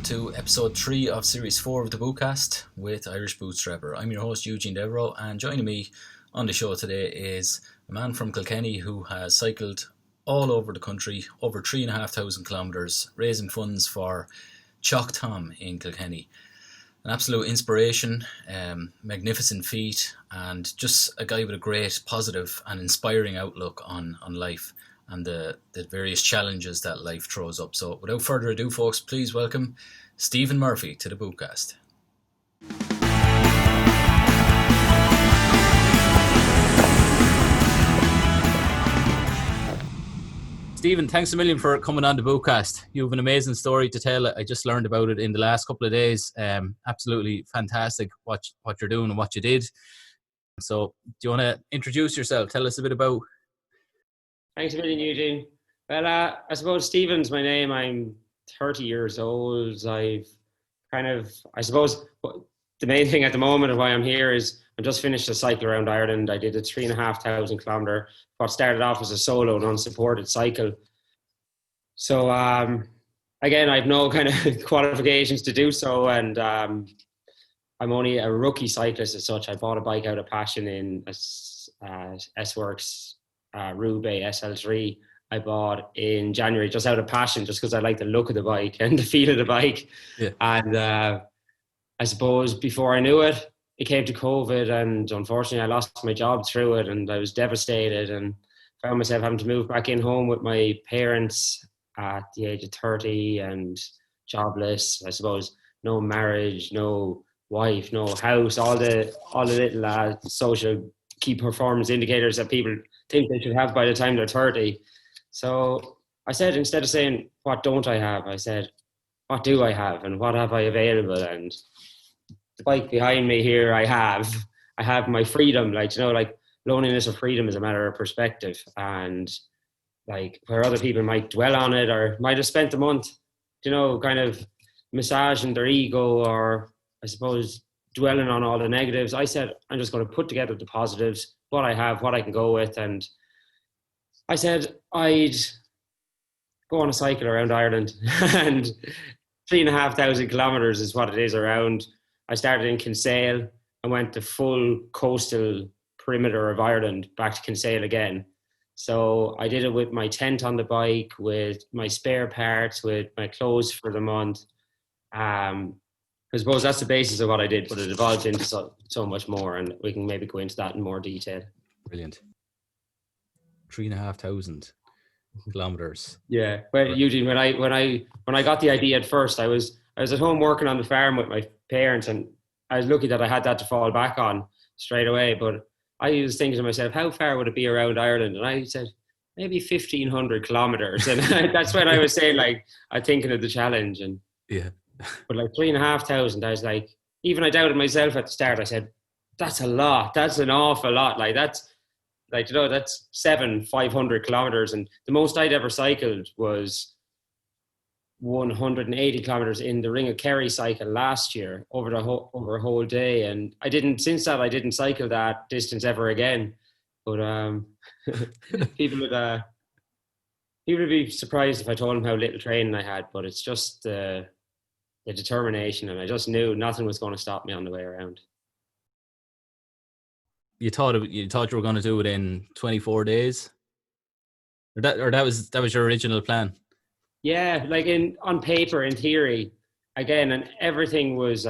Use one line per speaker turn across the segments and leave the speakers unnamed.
to episode 3 of series 4 of the Bootcast with Irish Bootstrapper. I'm your host Eugene Devereaux, and joining me on the show today is a man from Kilkenny who has cycled all over the country, over 3,500 kilometres, raising funds for Teac Tom in Kilkenny. An absolute inspiration, magnificent feat, and just a guy with a great positive and inspiring outlook on life and the various challenges that life throws up. So without further ado, folks, please welcome Stephen Murphy to the Bootcast. Stephen, thanks a million for coming on the Bootcast. You have an amazing story to tell. I just learned about it in the last couple of days. Absolutely fantastic what you're doing and what you did. So do you want to introduce yourself? Tell us a bit about...
Thanks a million, Eugene. Well, I suppose Stephen's my name. I'm 30 years old. I suppose the main thing at the moment of why I'm here is I just finished a cycle around Ireland. I did a 3,500 kilometre, what started off as a solo and unsupported cycle. So, again, I have no kind of qualifications to do so, and I'm only a rookie cyclist as such. I bought a bike out of passion in S-Works Roubaix SL3. I bought in January just out of passion, just because I like the look of the bike and the feel of the bike.
Yeah.
And I suppose before I knew it, it came to COVID, and unfortunately I lost my job through it, and I was devastated and found myself having to move back in home with my parents at the age of 30 and jobless. I suppose no marriage, no wife, no house, all the little social key performance indicators that people think they should have by the time they're 30. So I said, instead of saying, what don't I have? I said, what do I have and what have I available? And the bike behind me here, I have my freedom. Like loneliness or freedom is a matter of perspective. And like where other people might dwell on it or might have spent a month, kind of massaging their ego, or I suppose dwelling on all the negatives, I said, I'm just going to put together the positives, what I have, what I can go with. And I said I'd go on a cycle around Ireland, and 3,500 kilometres is what it is around. I started in Kinsale and went the full coastal perimeter of Ireland, back to Kinsale again. So I did it with my tent on the bike, with my spare parts, with my clothes for the month. I suppose that's the basis of what I did, but it evolved into so much more, and we can maybe go into that in more detail.
Brilliant. 3,500 kilometers.
Yeah. Well, Eugene, when I got the idea at first, I was at home working on the farm with my parents, and I was lucky that I had that to fall back on straight away. But I was thinking to myself, how far would it be around Ireland? And I said, maybe 1,500 kilometers. And that's when I was saying, like, I'm thinking of the challenge. And
yeah.
But like 3,500, I was like, even I doubted myself at the start. I said, that's a lot. That's an awful lot. That's 500 kilometers. And the most I'd ever cycled was 180 kilometers in the Ring of Kerry cycle last year over a whole day. And since that, I didn't cycle that distance ever again. But people would be surprised if I told them how little training I had. But it's just the determination, and I just knew nothing was going to stop me on the way around.
You thought you were going to do it in 24 days, or that was your original plan?
Yeah, like on paper, in theory, again, and everything was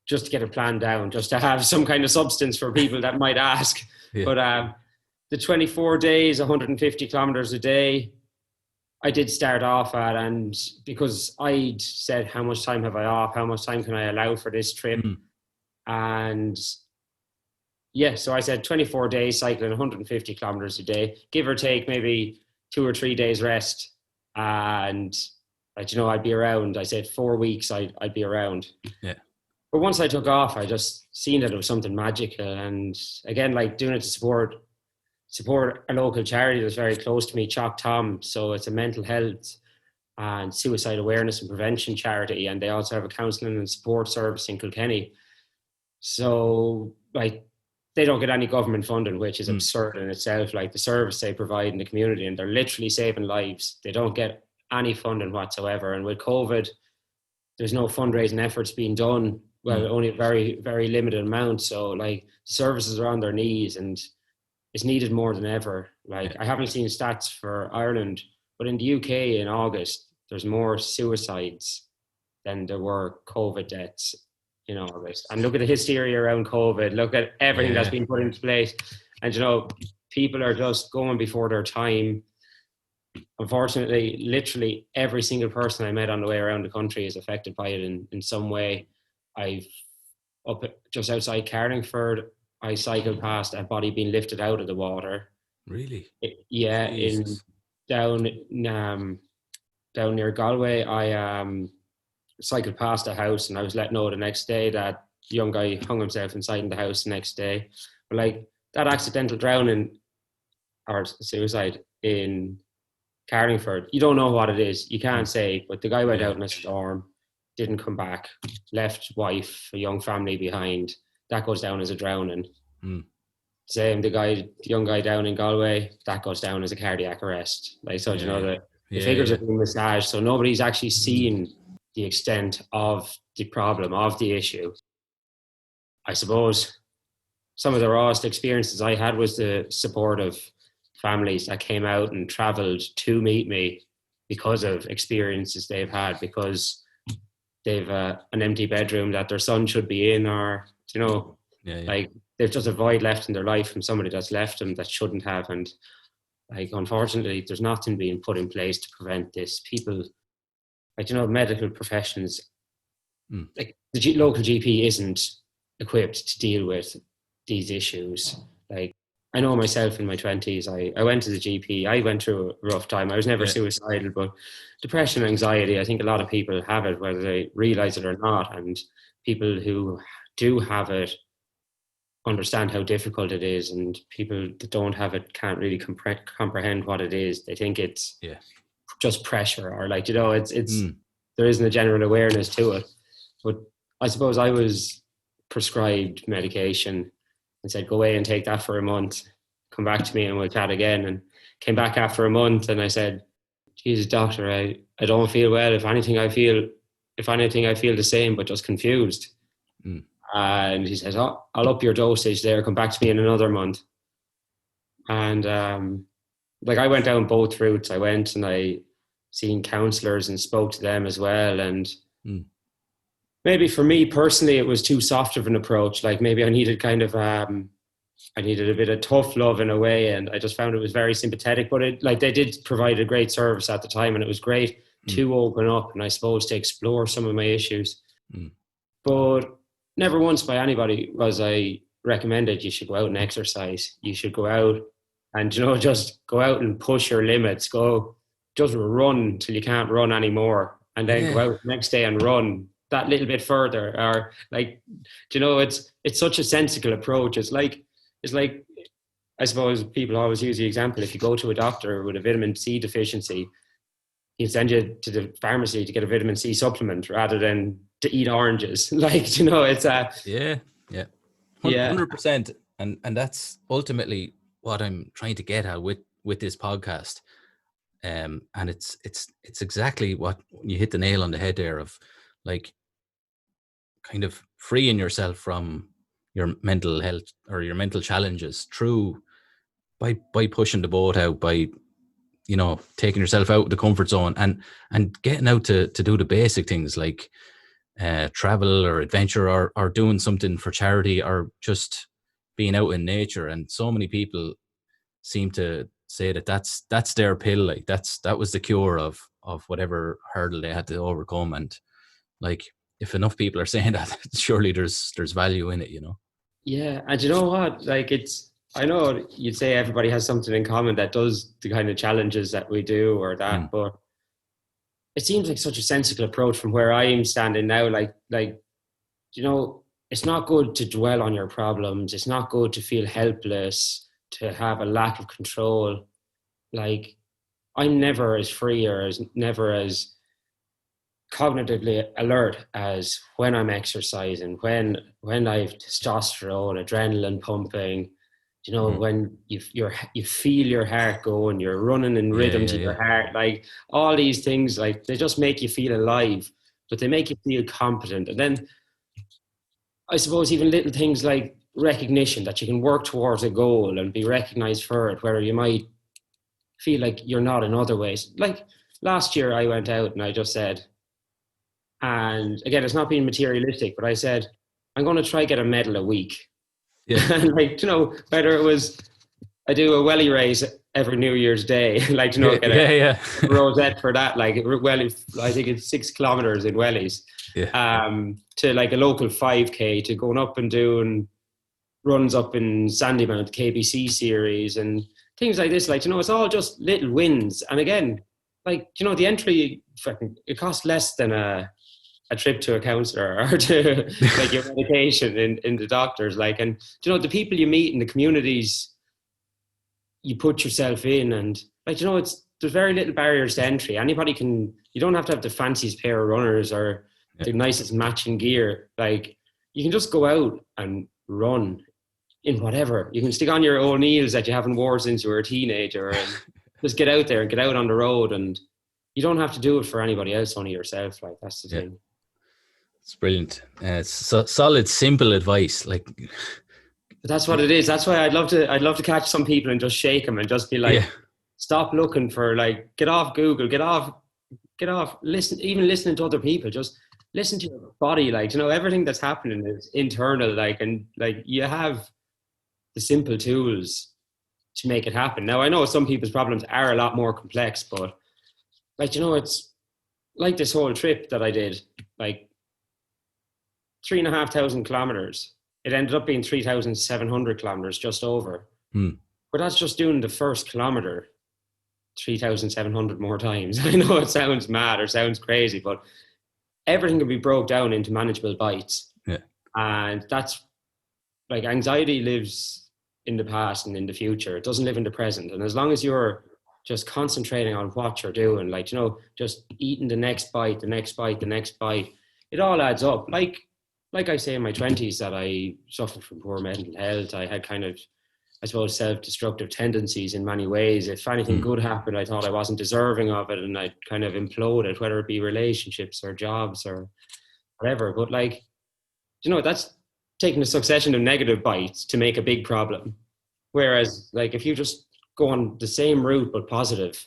just to get a plan down, just to have some kind of substance for people that might ask. Yeah. But the 24 days, 150 kilometers a day, I did start off at, and because I'd said, how much time have I off? How much time can I allow for this trip? Mm-hmm. And yeah, so I said 24 days cycling 150 kilometers a day, give or take maybe 2 or 3 days rest. And I'd be around. I said 4 weeks I'd be around.
Yeah.
But once I took off, I just seen that it was something magical. And again, like doing it to support a local charity that's very close to me, Teac Tom. So it's a mental health and suicide awareness and prevention charity. And they also have a counselling and support service in Kilkenny. So like they don't get any government funding, which is absurd in itself. Like the service they provide in the community, and they're literally saving lives. They don't get any funding whatsoever. And with COVID, there's no fundraising efforts being done. Well, only a very, very limited amount. So like services are on their knees and it's needed more than ever. Like I haven't seen stats for Ireland, but in the UK in August, there's more suicides than there were COVID deaths in August. And look at the hysteria around COVID. Look at everything that's been put into place. And, people are just going before their time. Unfortunately, literally every single person I met on the way around the country is affected by it in some way. Just outside Carlingford, I cycled past a body being lifted out of the water.
Really?
Jesus. Down near Galway, I cycled past a house and I was let know the next day that the young guy hung himself inside the house the next day. But like that accidental drowning or suicide in Carlingford, you don't know what it is. You can't say, but the guy went out in a storm, didn't come back, left wife, a young family behind. That goes down as a drowning. Same, the young guy down in Galway, that goes down as a cardiac arrest. Like, so the figures are being massaged, so nobody's actually seen the extent of the problem, of the issue. I suppose some of the rawest experiences I had was the support of families that came out and travelled to meet me because of experiences they've had, because they've an empty bedroom that their son should be in, or like they've just a void left in their life from somebody that's left them that shouldn't have. And like, unfortunately, there's nothing being put in place to prevent this. People, like, medical professions, like the local GP isn't equipped to deal with these issues. Like, I know myself in my 20s, I went to the GP. I went through a rough time. I was never suicidal, but depression, anxiety, I think a lot of people have it, whether they realize it or not. And people who do have it understand how difficult it is, and people that don't have it can't really comprehend what it is. They think it's just pressure, or like, it's there isn't a general awareness to it. But I suppose I was prescribed medication and said, go away and take that for a month, come back to me and we'll chat again. And came back after a month and I said, Jesus, doctor, I don't feel well. If anything, I feel the same, but just confused. And he says, I'll up your dosage there, come back to me in another month. And like, I went down both routes. I went and I seen counsellors and spoke to them as well. And maybe for me personally, it was too soft of an approach. Like, maybe I needed kind of, I needed a bit of tough love in a way. And I just found it was very sympathetic, but they did provide a great service at the time. And it was great to open up and I suppose to explore some of my issues. But never once by anybody was I recommended you should go out and exercise. You should go out and, just go out and push your limits. Go just run till you can't run anymore. And then go out the next day and run that little bit further. Or like, it's such a sensible approach. It's like, I suppose people always use the example. If you go to a doctor with a vitamin C deficiency, he'll send you to the pharmacy to get a vitamin C supplement rather than to eat oranges. Like, it's
100%. And that's ultimately what I'm trying to get at with this podcast. And it's exactly what you hit the nail on the head there, of like kind of freeing yourself from your mental health or your mental challenges through by pushing the boat out, by taking yourself out of the comfort zone and getting out to do the basic things like travel or adventure or doing something for charity or just being out in nature. And so many people seem to say that's their pill. Like that was the cure of whatever hurdle they had to overcome. And like, if enough people are saying that, surely there's value in it,
Yeah. And you know what? Like, I know you'd say everybody has something in common that does the kind of challenges that we do or that, but it seems like such a sensible approach from where I'm standing now. Like, it's not good to dwell on your problems. It's not good to feel helpless, to have a lack of control. Like, I'm never as free or never as cognitively alert as when I'm exercising, when I've testosterone, adrenaline pumping, when you feel your heart go and you're running in rhythm to your heart, like all these things, like they just make you feel alive. but they make you feel competent. And then I suppose even little things like recognition, that you can work towards a goal and be recognized for it, where you might feel like you're not in other ways. Like last year I went out and I just said, and again, it's not being materialistic, but I said, I'm going to try get a medal a week.
Yeah.
And like, you know, whether it was, I do a welly race every New Year's Day, like, you know, get a rosette for that, like, well, I think it's 6 kilometers in wellies, to like a local 5K, to going up and doing runs up in Sandymount, KBC series and things like this. Like, you know, it's all just little wins. And again, like, you know, the entry, it costs less than a trip to a counsellor or to like your medication in the doctors. Like, and you know, the people you meet in the communities you put yourself in, and like, you know, there's very little barriers to entry. Anybody can, you don't have to have the fanciest pair of runners or the nicest matching gear. Like, you can just go out and run in whatever. You can stick on your O'Neills that you haven't worn since you were a teenager and just get out there and get out on the road, and you don't have to do it for anybody else, only yourself. Like, that's the thing.
It's brilliant. It's solid, simple advice. Like,
but that's what it is. That's why I'd love to catch some people and just shake them and just be like, stop looking for, like, get off Google, get off, listen, even listening to other people, just listen to your body. Like, you know, everything that's happening is internal, like, and like, you have the simple tools to make it happen. Now, I know some people's problems are a lot more complex, but like, you know, it's like this whole trip that I did, like 3,500 kilometers. It ended up being 3,700 kilometers, just over. But that's just doing the first kilometer 3,700 more times. I know it sounds mad or sounds crazy, but everything can be broke down into manageable bites. Yeah. And that's like, anxiety lives in the past and in the future. It doesn't live in the present. And as long as you're just concentrating on what you're doing, like, you know, just eating the next bite, the next bite, the next bite, it all adds up. Like I say, in my 20s, that I suffered from poor mental health. I had kind of, I suppose, self-destructive tendencies in many ways. If anything good happened, I thought I wasn't deserving of it, and I kind of imploded, whether it be relationships or jobs or whatever. But like, you know, that's taking a succession of negative bites to make a big problem. Whereas, like, if you just go on the same route but positive,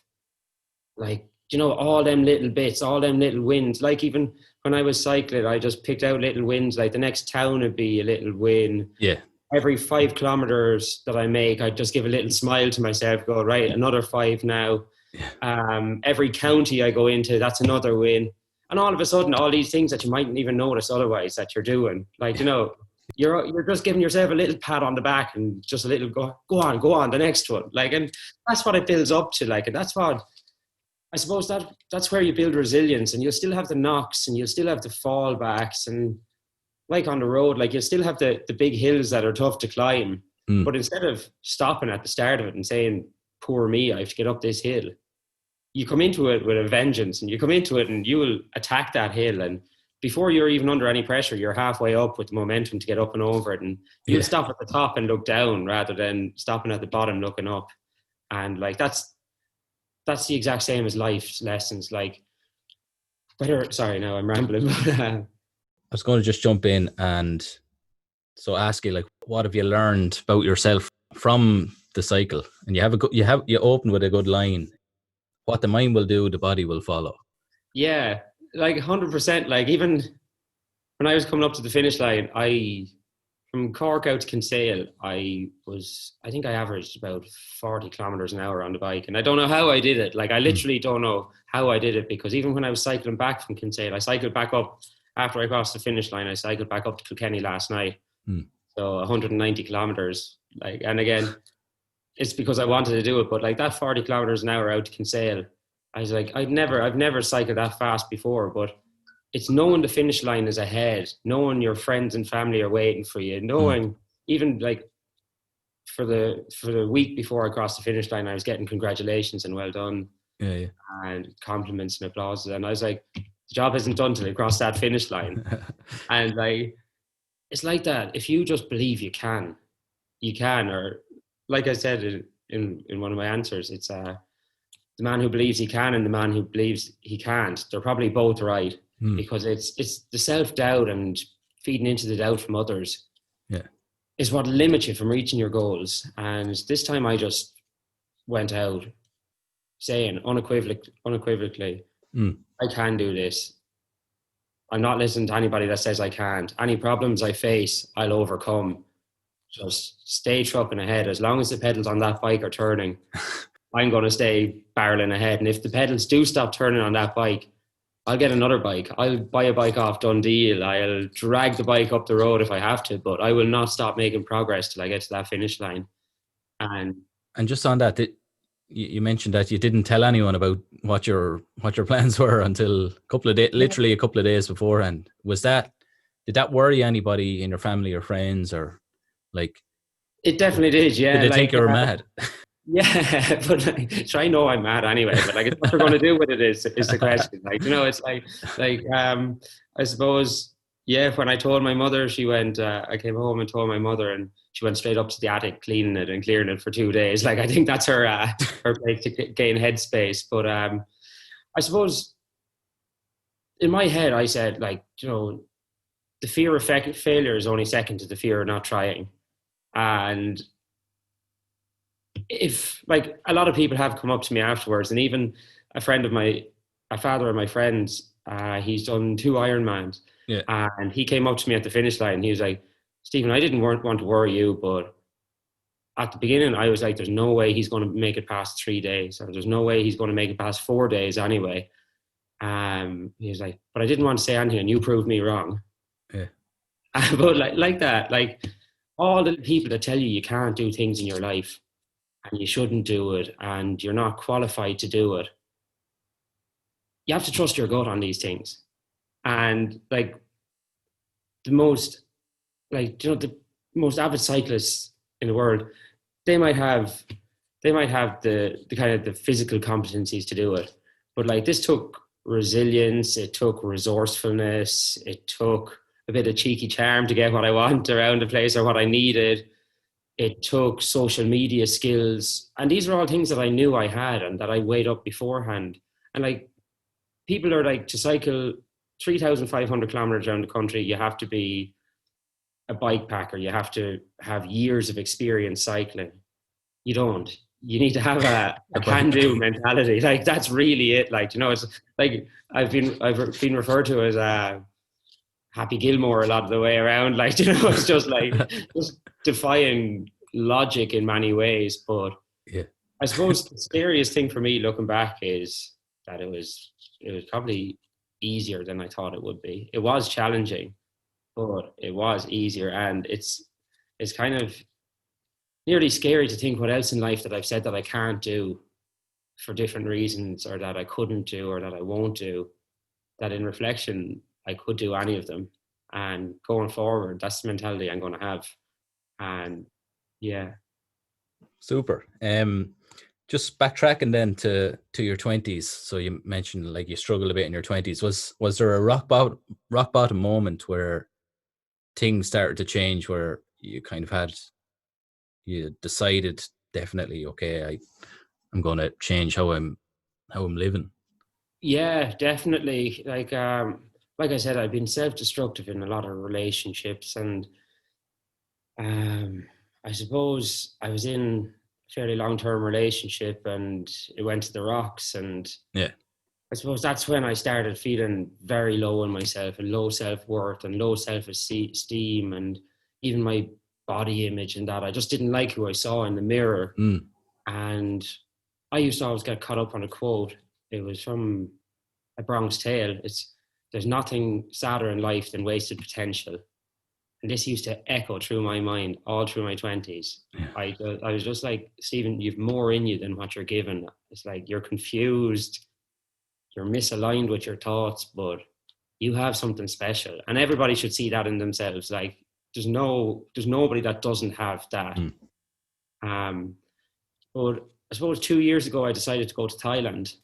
like, you know, all them little bits, all them little wins. Like, even when I was cycling, I just picked out little wins. Like, the next town would be a little win. Yeah. Every 5 kilometers that I make, I just give a little smile to myself, go, right, another 5 now. Yeah. Every county I go into, that's another win. And all of a sudden, all these things that you mightn't even notice otherwise that you're doing, like, you know, you're just giving yourself a little pat on the back and just a little go on, the next one. Like, and that's what it builds up to. Like, and that's what, I suppose, that's where you build resilience, and you'll still have the knocks and you'll still have the fallbacks, and like on the road, like, you'll still have the big hills that are tough to climb. But instead of stopping at the start of it and saying, poor me, I have to get up this hill, you come into it with a vengeance, and you come into it and you will attack that hill, and before you're even under any pressure, you're halfway up with the momentum to get up and over it, and you'll stop at the top and look down rather than stopping at the bottom looking up. And like, that's the exact same as life's lessons. Like, sorry, now I'm rambling. I
was going to just jump in and so ask you, like, what have you learned about yourself from the cycle? And you open with a good line: what the mind will do, the body will follow.
Yeah, like 100%. Like, even when I was coming up to the finish line, from Cork out to Kinsale, I think I averaged about 40 kilometers an hour on the bike. And I don't know how I did it. Like, I literally don't know how I did it, because even when I was cycling back from Kinsale, I cycled back up after I crossed the finish line. I cycled back up to Kilkenny last night. So 190 kilometers. Like, and again, it's because I wanted to do it. But like, that 40 kilometers an hour out to Kinsale, I was like, I've never cycled that fast before, but it's knowing the finish line is ahead, knowing your friends and family are waiting for you, knowing even like for the week before I crossed the finish line, I was getting congratulations and well done, and compliments and applause. And I was like, the job isn't done till I cross that finish line. And like, it's like that. If you just believe you can. Or like I said in one of my answers, it's the man who believes he can and the man who believes he can't. They're probably both right. because it's the self-doubt and feeding into the doubt from others is what limits you from reaching your goals. And this time I just went out saying unequivocally, I can do this. I'm not listening to anybody that says I can't. Any problems I face, I'll overcome. Just stay trucking ahead. As long as the pedals on that bike are turning, I'm going to stay barreling ahead. And if the pedals do stop turning on that bike, I'll get another bike. I'll buy a bike off Dundee. I'll drag the bike up the road if I have to, but I will not stop making progress till I get to that finish line. And
just on that, you mentioned that you didn't tell anyone about what your plans were until literally a couple of days beforehand. Did that worry anybody in your family or friends, or like?
It definitely did. Yeah.
Did they think you were mad?
Yeah, but I know I'm mad anyway. But like, what they're going to do with it is the question. Like, it's I suppose, yeah. When I told my mother, she went. I came home and told my mother, and she went straight up to the attic, cleaning it and clearing it for 2 days. Like, I think that's her place to gain headspace. But I suppose in my head, I said, like, the fear of failure is only second to the fear of not trying, and if like a lot of people have come up to me afterwards, and even a father of my friends, he's done 2 Ironmans, and he came up to me at the finish line and he was like, Stephen, I didn't want to worry you, but at the beginning I was like, there's no way he's going to make it past 3 days, or there's no way he's going to make it past 4 days anyway. He was like, but I didn't want to say anything and you proved me wrong. But like that, like all the people that tell you can't do things in your life and you shouldn't do it and you're not qualified to do it, you have to trust your gut on these things. And like the most avid cyclists in the world, they might have the kind of the physical competencies to do it, but like this took resilience, it took resourcefulness, it took a bit of cheeky charm to get what I want around the place or what I needed. It took social media skills. And these are all things that I knew I had and that I weighed up beforehand. And like, people are like, to cycle 3,500 kilometers around the country, you have to be a bike packer. You have to have years of experience cycling. You don't. You need to have a can-do mentality. Like, that's really it. Like, it's like, I've been referred to as Happy Gilmore a lot of the way around. Like, it's just like, just defying logic in many ways. But I suppose the scariest thing for me looking back is that it was probably easier than I thought it would be. It was challenging, but it was easier. And it's kind of nearly scary to think what else in life that I've said that I can't do for different reasons, or that I couldn't do, or that I won't do, that in reflection, I could do any of them. And going forward, that's the mentality I'm going to have. And yeah.
Super. Just backtracking then to your 20s. So you mentioned like you struggled a bit in your 20s. Was there a rock bottom moment where things started to change, where you kind of you decided definitely, okay, I'm going to change how I'm living?
Yeah, definitely. Like I said, I've been self-destructive in a lot of relationships, and I suppose I was in a fairly long-term relationship and it went to the rocks, and I suppose that's when I started feeling very low in myself, and low self-worth and low self-esteem, and even my body image, and that I just didn't like who I saw in the mirror. And I used to always get caught up on a quote. It was from A Bronx Tale. There's nothing sadder in life than wasted potential. And this used to echo through my mind all through my 20s. I was just like, Stephen, you've more in you than what you're given. It's like you're confused, you're misaligned with your thoughts, but you have something special. And everybody should see that in themselves. Like, there's nobody that doesn't have that. But I suppose 2 years ago, I decided to go to Thailand.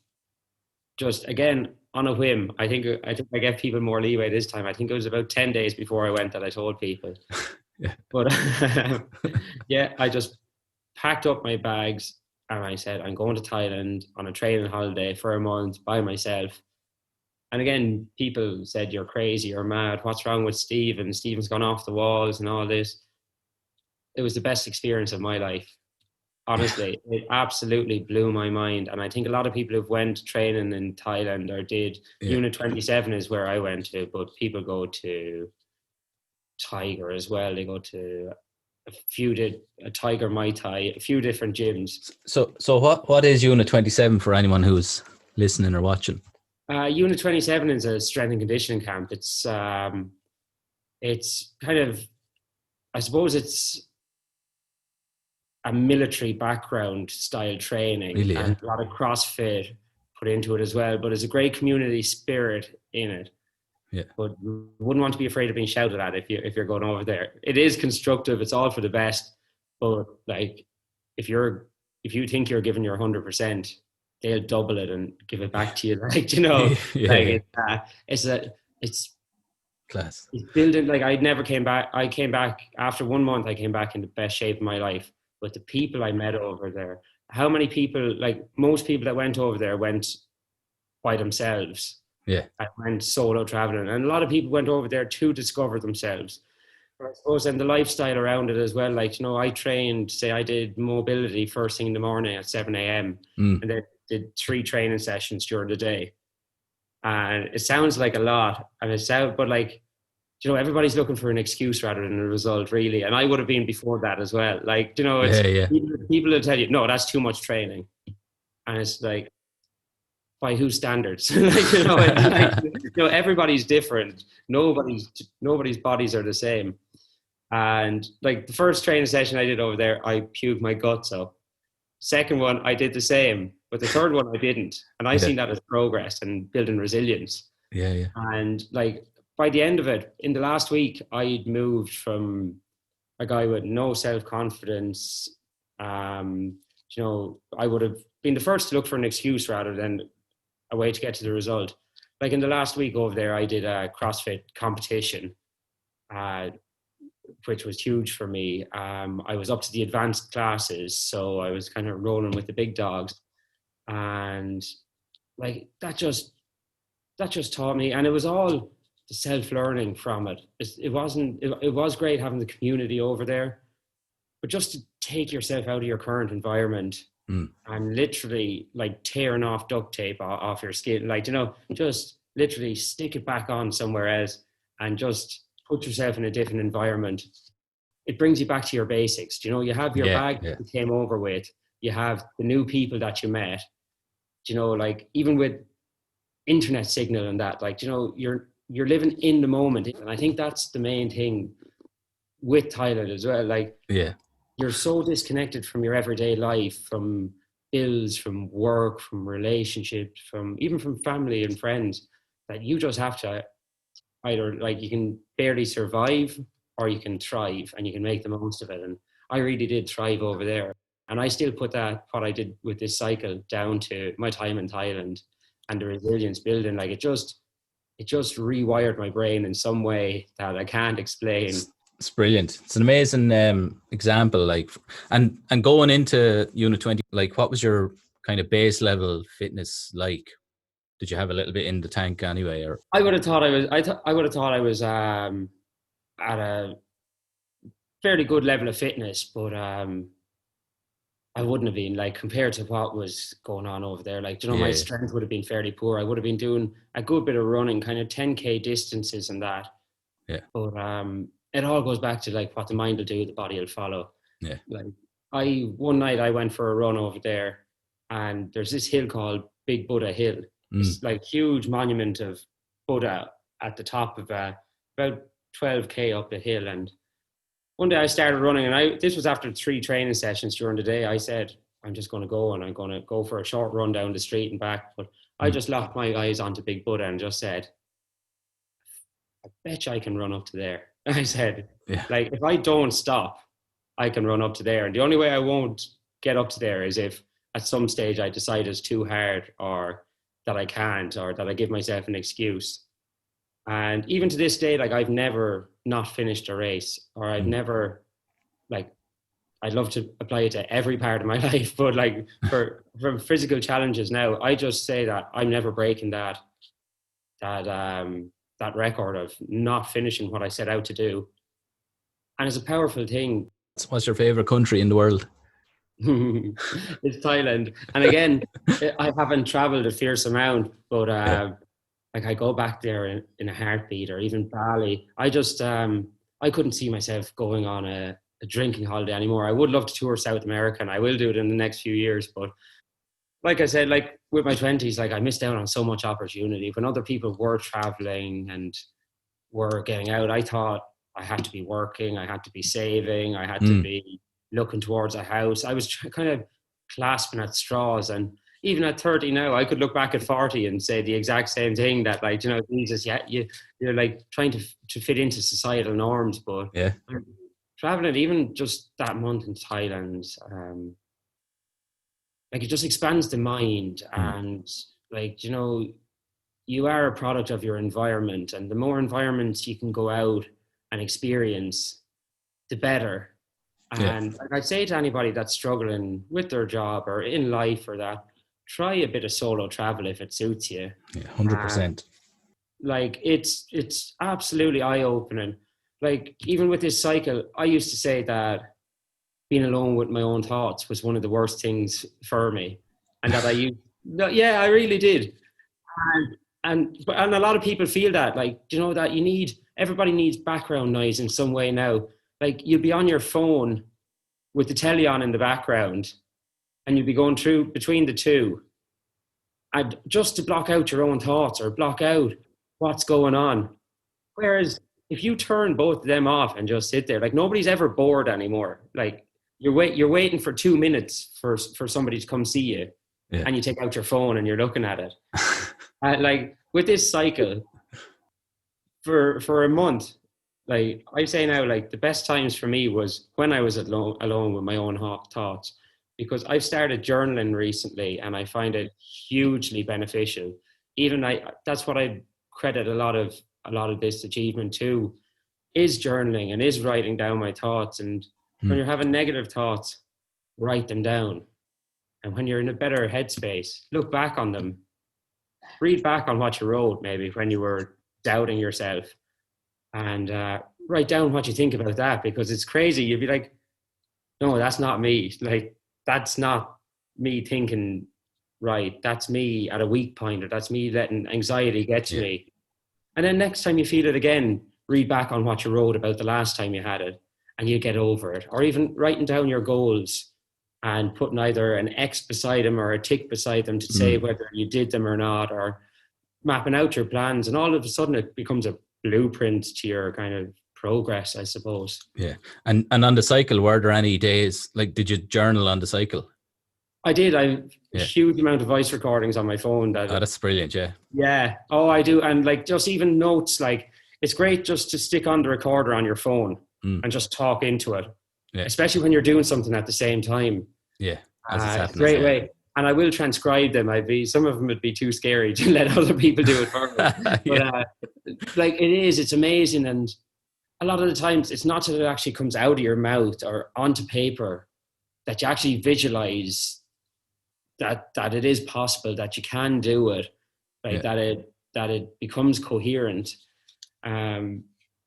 Just again, on a whim. I think I gave people more leeway this time. I think it was about 10 days before I went that I told people. But I just packed up my bags and I said, I'm going to Thailand on a training holiday for a month by myself. And again, people said, you're crazy, you're mad, what's wrong with Stephen? Stephen's gone off the walls and all this. It was the best experience of my life. Honestly, it absolutely blew my mind. And I think a lot of people who've went training in Thailand or did Unit 27 is where I went to, but people go to Tiger as well. They go to a Tiger Mai Tai, a few different gyms.
So what is Unit 27 for anyone who's listening or watching?
Unit 27 is a strength and conditioning camp. It's kind of, I suppose it's a military background style training,
Really,
and a lot of CrossFit put into it as well. But there's a great community spirit in it.
Yeah.
But you wouldn't want to be afraid of being shouted at if you're going over there. It is constructive. It's all for the best. But like, if you think you're giving your 100%, they'll double it and give it back to you. Like, you know, it's
class.
It's building. Like, I never came back. I came back after 1 month. I came back in the best shape of my life. But the people I met over there, how many people, like most people that went over there went by themselves.
Yeah.
I went solo traveling, and a lot of people went over there to discover themselves. But I suppose, and the lifestyle around it as well. Like, you know, I trained, say I did mobility first thing in the morning at 7 a.m. and then did 3 training sessions during the day. And it sounds like a lot, but like, you know, everybody's looking for an excuse rather than a result, really. And I would have been before that as well. Like, you know, people will tell you, no, that's too much training. And it's like, by whose standards? Like, you know, you know, everybody's different. Nobody's bodies are the same. And like the first training session I did over there, I puked my guts out. Second one, I did the same. But the third one, I didn't. And I seen that as progress and building resilience.
Yeah.
And like, by the end of it, in the last week, I'd moved from a guy with no self-confidence. You know, I would have been the first to look for an excuse rather than a way to get to the result. Like in the last week over there, I did a CrossFit competition, which was huge for me. I was up to the advanced classes, so I was kind of rolling with the big dogs. And like, that just taught me, and it was all the self-learning from it. It was great having the community over there, but just to take yourself out of your current environment and literally like tearing off duct tape off your skin, like, you know, just literally stick it back on somewhere else and just put yourself in a different environment. It brings you back to your basics. You know, you have your bag that you came over with, you have the new people that you met, you know, like even with internet signal and that, like, you know, you're living in the moment. And I think that's the main thing with Thailand as well. Like, you're so disconnected from your everyday life, from bills, from work, from relationships, even from family and friends, that you just have to either, like, you can barely survive or you can thrive and you can make the most of it. And I really did thrive over there. And I still put that, what I did with this cycle, down to my time in Thailand and the resilience building. Like, it just rewired my brain in some way that I can't explain.
It's brilliant. It's an amazing example. Like, and going into Unit 20, like, what was your kind of base level fitness like? Did you have a little bit in the tank anyway? Or
I would have thought I was at a fairly good level of fitness, but I wouldn't have been, like, compared to what was going on over there. Like, you know, my strength would have been fairly poor. I would have been doing a good bit of running, kind of 10K distances and that.
Yeah.
But it all goes back to, like, what the mind will do, the body will follow.
Yeah.
Like, one night I went for a run over there, and there's this hill called Big Buddha Hill. It's like huge monument of Buddha at the top of about 12K up the hill. And one day I started running, and this was after 3 training sessions during the day. I said, I'm just going to go, and I'm going to go for a short run down the street and back. But I just locked my eyes onto Big Buddha and just said, I bet you I can run up to there. I said, like, if I don't stop, I can run up to there. And the only way I won't get up to there is if at some stage I decide it's too hard, or that I can't, or that I give myself an excuse. And even to this day, like, I've never not finished a race, or I've never, like, I'd love to apply it to every part of my life, but like for physical challenges now, I just say that I'm never breaking that that record of not finishing what I set out to do. And it's a powerful thing.
What's your favorite country in the world?
It's Thailand. And again, I haven't traveled a fierce amount, but like I go back there in a heartbeat, or even Bali. I just, I couldn't see myself going on a drinking holiday anymore. I would love to tour South America, and I will do it in the next few years. But like I said, like with my 20s, like I missed out on so much opportunity. When other people were traveling and were getting out, I thought I had to be working, I had to be saving, I had to be looking towards a house. I was kind of clasping at straws. And even at 30 now, I could look back at 40 and say the exact same thing, that like, Jesus, yeah, you're like trying to fit into societal norms. But
yeah,
traveling, even just that month in Thailand, like it just expands the mind. And like, you are a product of your environment, and the more environments you can go out and experience, the better. And I'd say to anybody that's struggling with their job or in life or that, try a bit of solo travel if it suits you.
Yeah, 100%.
Like it's absolutely eye-opening. Like even with this cycle, I used to say that being alone with my own thoughts was one of the worst things for me, and that I really did. And a lot of people feel that, like, that everybody needs background noise in some way now. Like you'll be on your phone with the telly on in the background, and you'll be going through between the two, and just to block out your own thoughts or block out what's going on. Whereas if you turn both of them off and just sit there, like nobody's ever bored anymore. Like you're waiting for 2 minutes for somebody to come see you, and you take out your phone and you're looking at it. Like with this cycle, for a month, like I say now, like the best times for me was when I was alone with my own thoughts, because I've started journaling recently, and I find it hugely beneficial. That's what I credit a lot of this achievement to, is journaling and is writing down my thoughts. And when you're having negative thoughts, write them down. And when you're in a better headspace, look back on them. Read back on what you wrote, maybe when you were doubting yourself, and write down what you think about that, because it's crazy. You'd be like, no, that's not me. Like, that's not me thinking right. That's me at a weak point, or that's me letting anxiety get to me. And then next time you feel it again, read back on what you wrote about the last time you had it, and you get over it. Or even writing down your goals and putting either an X beside them or a tick beside them to say whether you did them or not, or mapping out your plans. And all of a sudden it becomes a blueprint to your kind of progress, I suppose.
Yeah. And on the cycle, were there any days, like, did you journal on the cycle?
I did. I have a huge amount of voice recordings on my phone.
That's brilliant. Yeah.
Yeah. Oh, I do. And like just even notes, like it's great just to stick on the recorder on your phone and just talk into it. Yeah. Especially when you're doing something at the same time.
Yeah.
Great way. And I will transcribe them. Some of them would be too scary to let other people do it for me. But like it's amazing. And a lot of the times it's not that it actually comes out of your mouth or onto paper, that you actually visualize that it is possible, that you can do it, like that it becomes coherent. And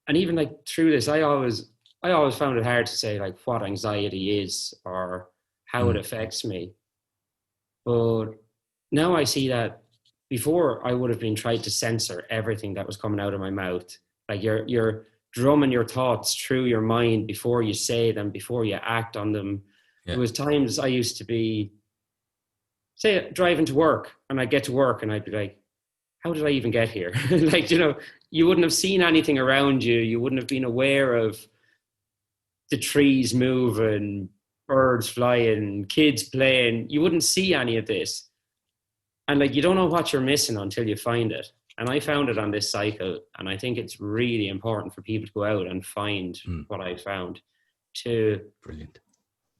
even like through this, I always found it hard to say like what anxiety is or how it affects me. But now I see that before I would have been trying to censor everything that was coming out of my mouth. Like you're drumming your thoughts through your mind before you say them, before you act on them. There was times I used to be, say, driving to work, and I'd get to work and I'd be like, how did I even get here? Like, you wouldn't have seen anything around you. You wouldn't have been aware of the trees moving, birds flying, kids playing. You wouldn't see any of this. And like, you don't know what you're missing until you find it. And I found it on this cycle. And I think it's really important for people to go out and find what I found.
Brilliant.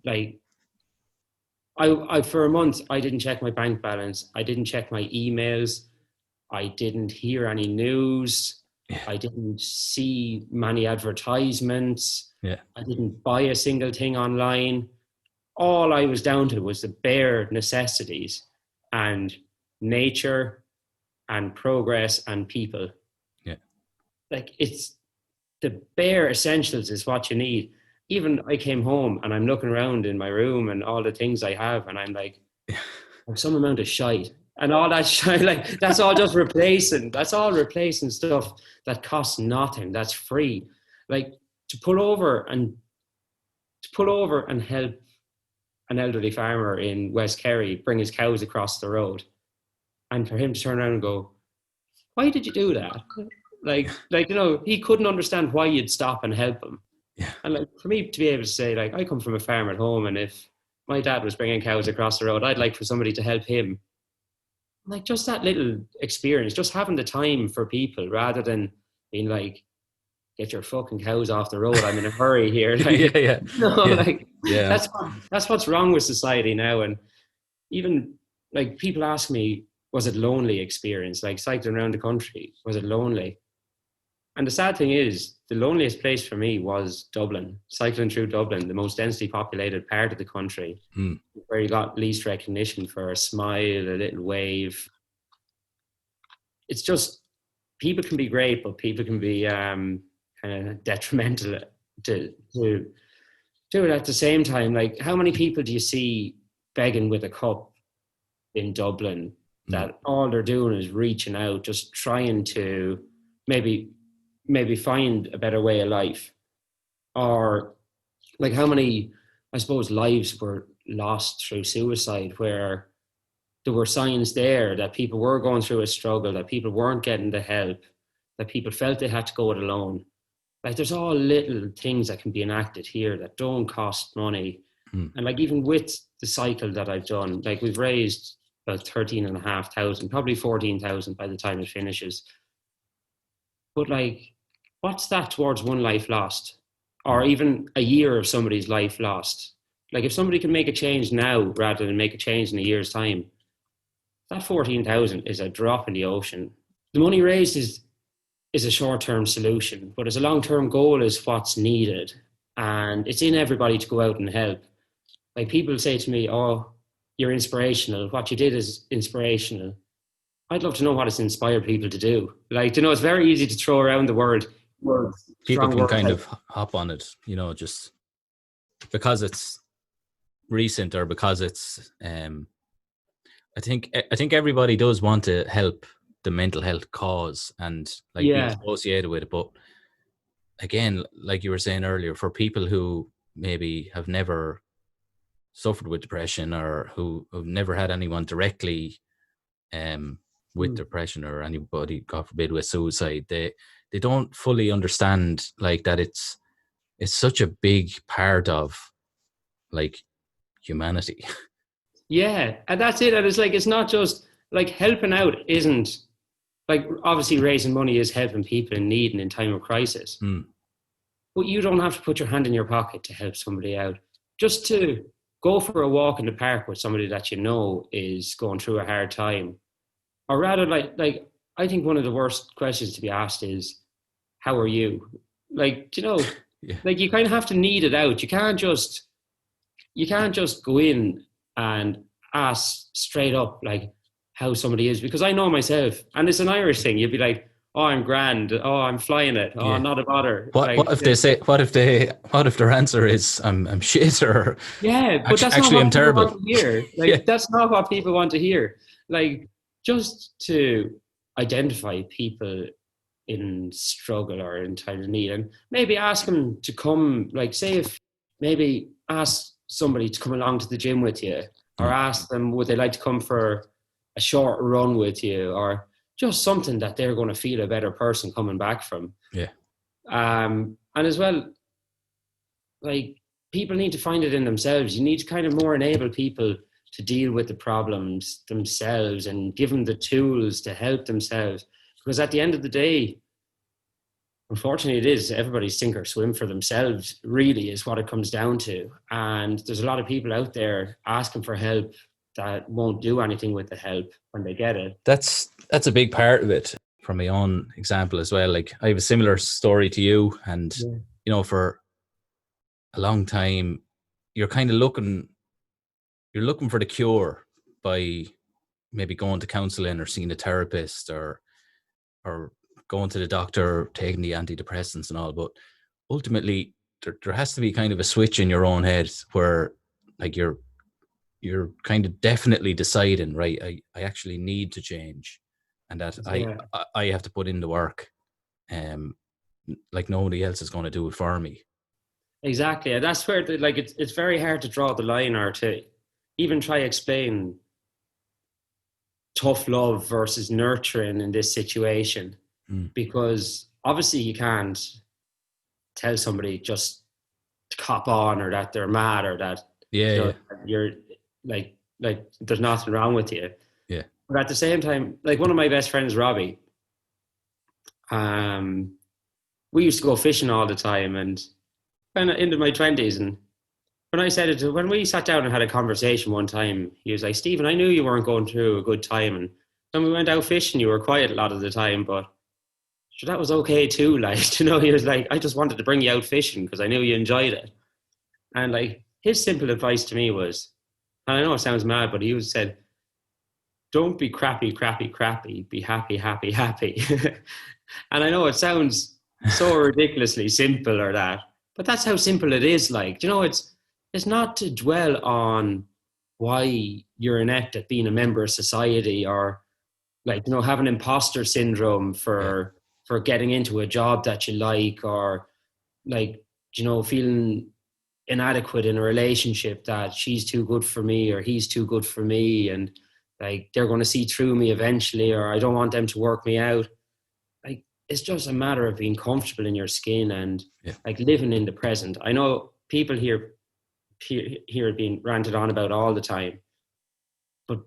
Like, I for a month, I didn't check my bank balance. I didn't check my emails. I didn't hear any news. Yeah. I didn't see many advertisements. Yeah. I didn't buy a single thing online. All I was down to was the bare necessities and nature, and progress and people.
Yeah.
Like, it's the bare essentials is what you need. Even I came home and I'm looking around in my room and all the things I have, and I'm like, there's some amount of shite. And all that shite, like, that's all just replacing. That's all replacing stuff that costs nothing. That's free. Like, to pull over and help an elderly farmer in West Kerry bring his cows across the road, and for him to turn around and go, "Why did you do that?" Like he couldn't understand why you'd stop and help him.
Yeah.
And like, for me to be able to say, like, I come from a farm at home, and if my dad was bringing cows across the road, I'd like for somebody to help him. Like, just that little experience, just having the time for people rather than being like, get your fucking cows off the road, I'm in a hurry here. Like,
Yeah.
like,
Yeah.
that's what's wrong with society now. And even, like, people ask me, was it lonely experience? Like, cycling around the country, was it lonely? And the sad thing is, the loneliest place for me was Dublin, cycling through Dublin, the most densely populated part of the country, where you got least recognition for a smile, a little wave. It's just, people can be great, but people can be kind of detrimental to it at the same time. Like, how many people do you see begging with a cup in Dublin that all they're doing is reaching out, just trying to maybe find a better way of life? Or like, how many, I suppose, lives were lost through suicide, where there were signs there that people were going through a struggle, that people weren't getting the help, that people felt they had to go it alone. Like, there's all little things that can be enacted here that don't cost money. And like, even with the cycle that I've done, like, we've raised about 13,500, probably 14,000 by the time it finishes. But like, what's that towards one life lost? Or even a year of somebody's life lost? Like, if somebody can make a change now rather than make a change in a year's time, that 14,000 is a drop in the ocean. The money raised is a short-term solution, but as a long-term goal is what's needed. And it's in everybody to go out and help. Like, people say to me, "Oh, you're inspirational. What you did is inspirational." I'd love to know what it's inspired people to do. Like, it's very easy to throw around the word.
People can kind of hop on it, just because it's recent, or because it's I think everybody does want to help the mental health cause and like be associated with it. But again, like you were saying earlier, for people who maybe have never suffered with depression, or who have never had anyone directly with depression, or anybody, God forbid, with suicide, they don't fully understand like that it's such a big part of like humanity.
Yeah, and that's it. And it's like, it's not just like, helping out isn't like, obviously raising money is helping people in need and in time of crisis. But you don't have to put your hand in your pocket to help somebody out. Just to go for a walk in the park with somebody that you know is going through a hard time. Or rather, like I think one of the worst questions to be asked is, "How are you?" Like, like, you kind of have to need it out. You can't just go in and ask straight up like how somebody is, because I know myself, and it's an Irish thing. You'd be like, "Oh, I'm grand. Oh, I'm flying it. Oh, not a bother."
What if they say? What if their answer is, "I'm shit," or
but that's
actually
not
I'm
what
terrible.
people want to hear. Like, that's not what people want to hear. Like, just to identify people in struggle or in time of need, and maybe ask them to come. Like, say, if maybe ask somebody to come along to the gym with you, or ask them, would they like to come for a short run with you, or just something that they're going to feel a better person coming back from. And as well, like, people need to find it in themselves. You need to kind of more enable people to deal with the problems themselves and give them the tools to help themselves. Because at the end of the day, unfortunately, it is everybody sink or swim for themselves, really, is what it comes down to. And there's a lot of people out there asking for help that won't do anything with the help when they get it.
That's a big part of it. From my own example as well, like, I have a similar story to you, and for a long time you're kind of looking for the cure by maybe going to counselling or seeing a therapist or going to the doctor, taking the antidepressants and all, but ultimately there has to be kind of a switch in your own head where like you're kind of definitely deciding, right, I actually need to change, and that I have to put in the work, like nobody else is going to do it for me.
Exactly. And that's where it's very hard to draw the line or to even try explain tough love versus nurturing in this situation, because obviously you can't tell somebody just to cop on, or that they're mad, or that you're like there's nothing wrong with you.
Yeah.
But at the same time, like one of my best friends, Robbie, we used to go fishing all the time, and kind of into my 20s. And when we sat down and had a conversation one time, he was like, Stephen, I knew you weren't going through a good time. And when we went out fishing, you were quiet a lot of the time, but sure, that was okay too. Like, you know, he was like, I just wanted to bring you out fishing because I knew you enjoyed it. And like his simple advice to me was, and I know it sounds mad, but he said, don't be crappy, crappy, crappy. Be happy, happy, happy. And I know it sounds so ridiculously simple or that, but that's how simple it is. Like, you know, it's not to dwell on why you're inept at being a member of society, or like, you know, having imposter syndrome for getting into a job that you like, or like, you know, feeling inadequate in a relationship, that she's too good for me or he's too good for me, and like they're going to see through me eventually, or I don't want them to work me out. Like, it's just a matter of being comfortable in your skin and like living in the present. I know people hear it being ranted on about all the time, but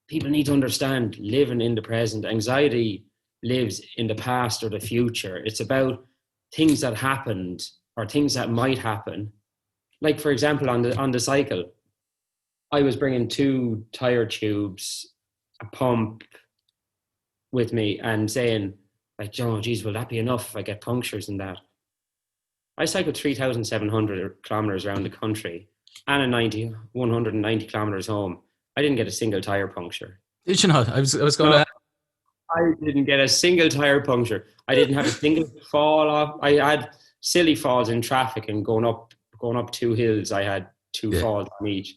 people need to understand living in the present. Anxiety lives in the past or the future. It's about things that happened or things that might happen. Like, for example, on the cycle, I was bringing 2 tire tubes, a pump with me, and saying, like, oh, geez, will that be enough if I get punctures and that? I cycled 3,700 kilometers around the country and 190 kilometers home. I didn't get a single tire puncture.
Did you not? I was going to.
I didn't get a single tire puncture. I didn't have a single fall off. I had silly falls in traffic, and going up 2 hills, I had 2 falls on each.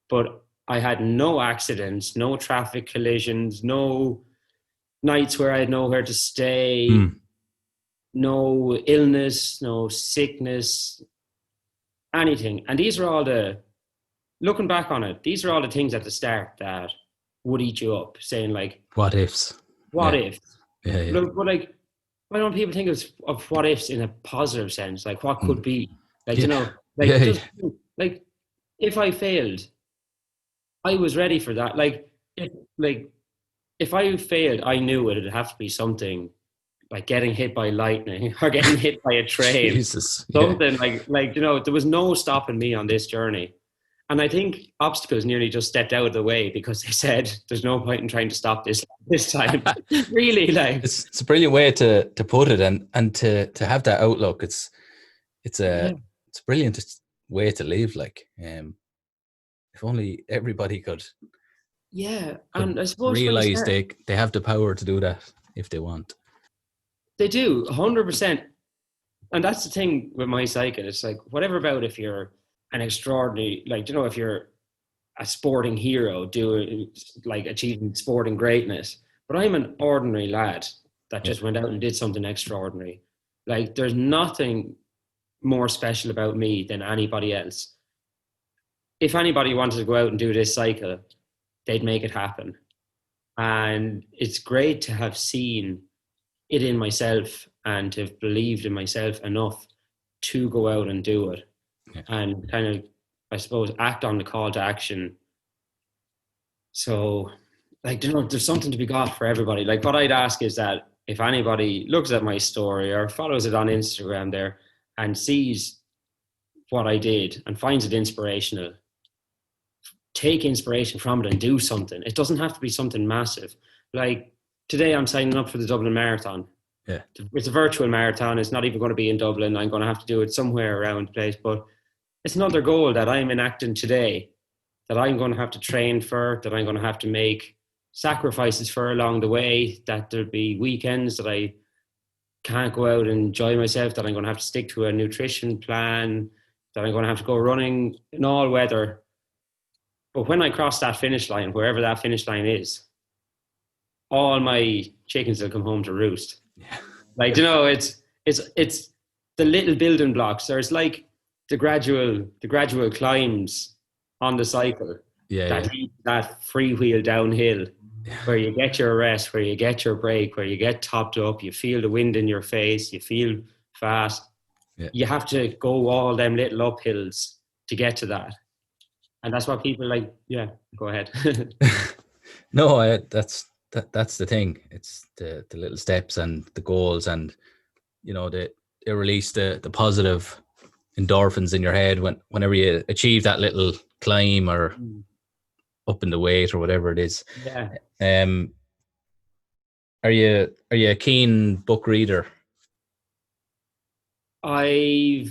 But I had no accidents, no traffic collisions, no nights where I had nowhere to stay, no illness, no sickness, anything. And these are all looking back on it, these are all the things at the start that would eat you up, saying like,
what ifs?
What ifs?
Yeah, yeah.
Look, but like, why don't people think of what ifs in a positive sense? Like, what could be? Like, you know, like, like if I failed, I was ready for that. Like, if I failed, I knew it'd have to be something like getting hit by lightning or getting hit by a train.
Jesus.
Something like, you know, there was no stopping me on this journey. And I think obstacles nearly just stepped out of the way because they said, there's no point in trying to stop this time. Really, like,
it's a brilliant way to put it, and to have that outlook. It's a brilliant way to live. Like, if only everybody could.
Yeah, and I suppose
realize they have the power to do that if they want.
They do, 100%. And that's the thing with my cycle. It's like, whatever about if you're an extraordinary, like, you know, if you're a sporting hero doing, like, achieving sporting greatness, but I'm an ordinary lad that just went out and did something extraordinary. Like, there's nothing more special about me than anybody else. If anybody wanted to go out and do this cycle, they'd make it happen. And it's great to have seen it in myself and to have believed in myself enough to go out and do it. And kind of, I suppose, act on the call to action. So, like, you know, there's something to be got for everybody. Like, what I'd ask is that if anybody looks at my story or follows it on Instagram there and sees what I did and finds it inspirational, take inspiration from it and do something. It doesn't have to be something massive. Like, today I'm signing up for the Dublin Marathon.
Yeah.
It's a virtual marathon. It's not even going to be in Dublin. I'm going to have to do it somewhere around the place, but it's another goal that I'm enacting today, that I'm going to have to train for, that I'm going to have to make sacrifices for along the way, that there'll be weekends that I can't go out and enjoy myself, that I'm going to have to stick to a nutrition plan, that I'm going to have to go running in all weather. But when I cross that finish line, wherever that finish line is, all my chickens will come home to roost.
Yeah.
Like, it's the little building blocks. There's like the gradual climbs on the cycle that lead to that freewheel downhill, where you get your rest, where you get your break, where you get topped up, you feel the wind in your face, you feel fast.
Yeah.
You have to go all them little uphills to get to that. And that's what people like. Yeah, go ahead.
No, that's the thing. It's the little steps and the goals, and they release the positive endorphins in your head whenever you achieve that little climb or up in the weight or whatever it is.
Yeah.
Are you a keen book reader?
I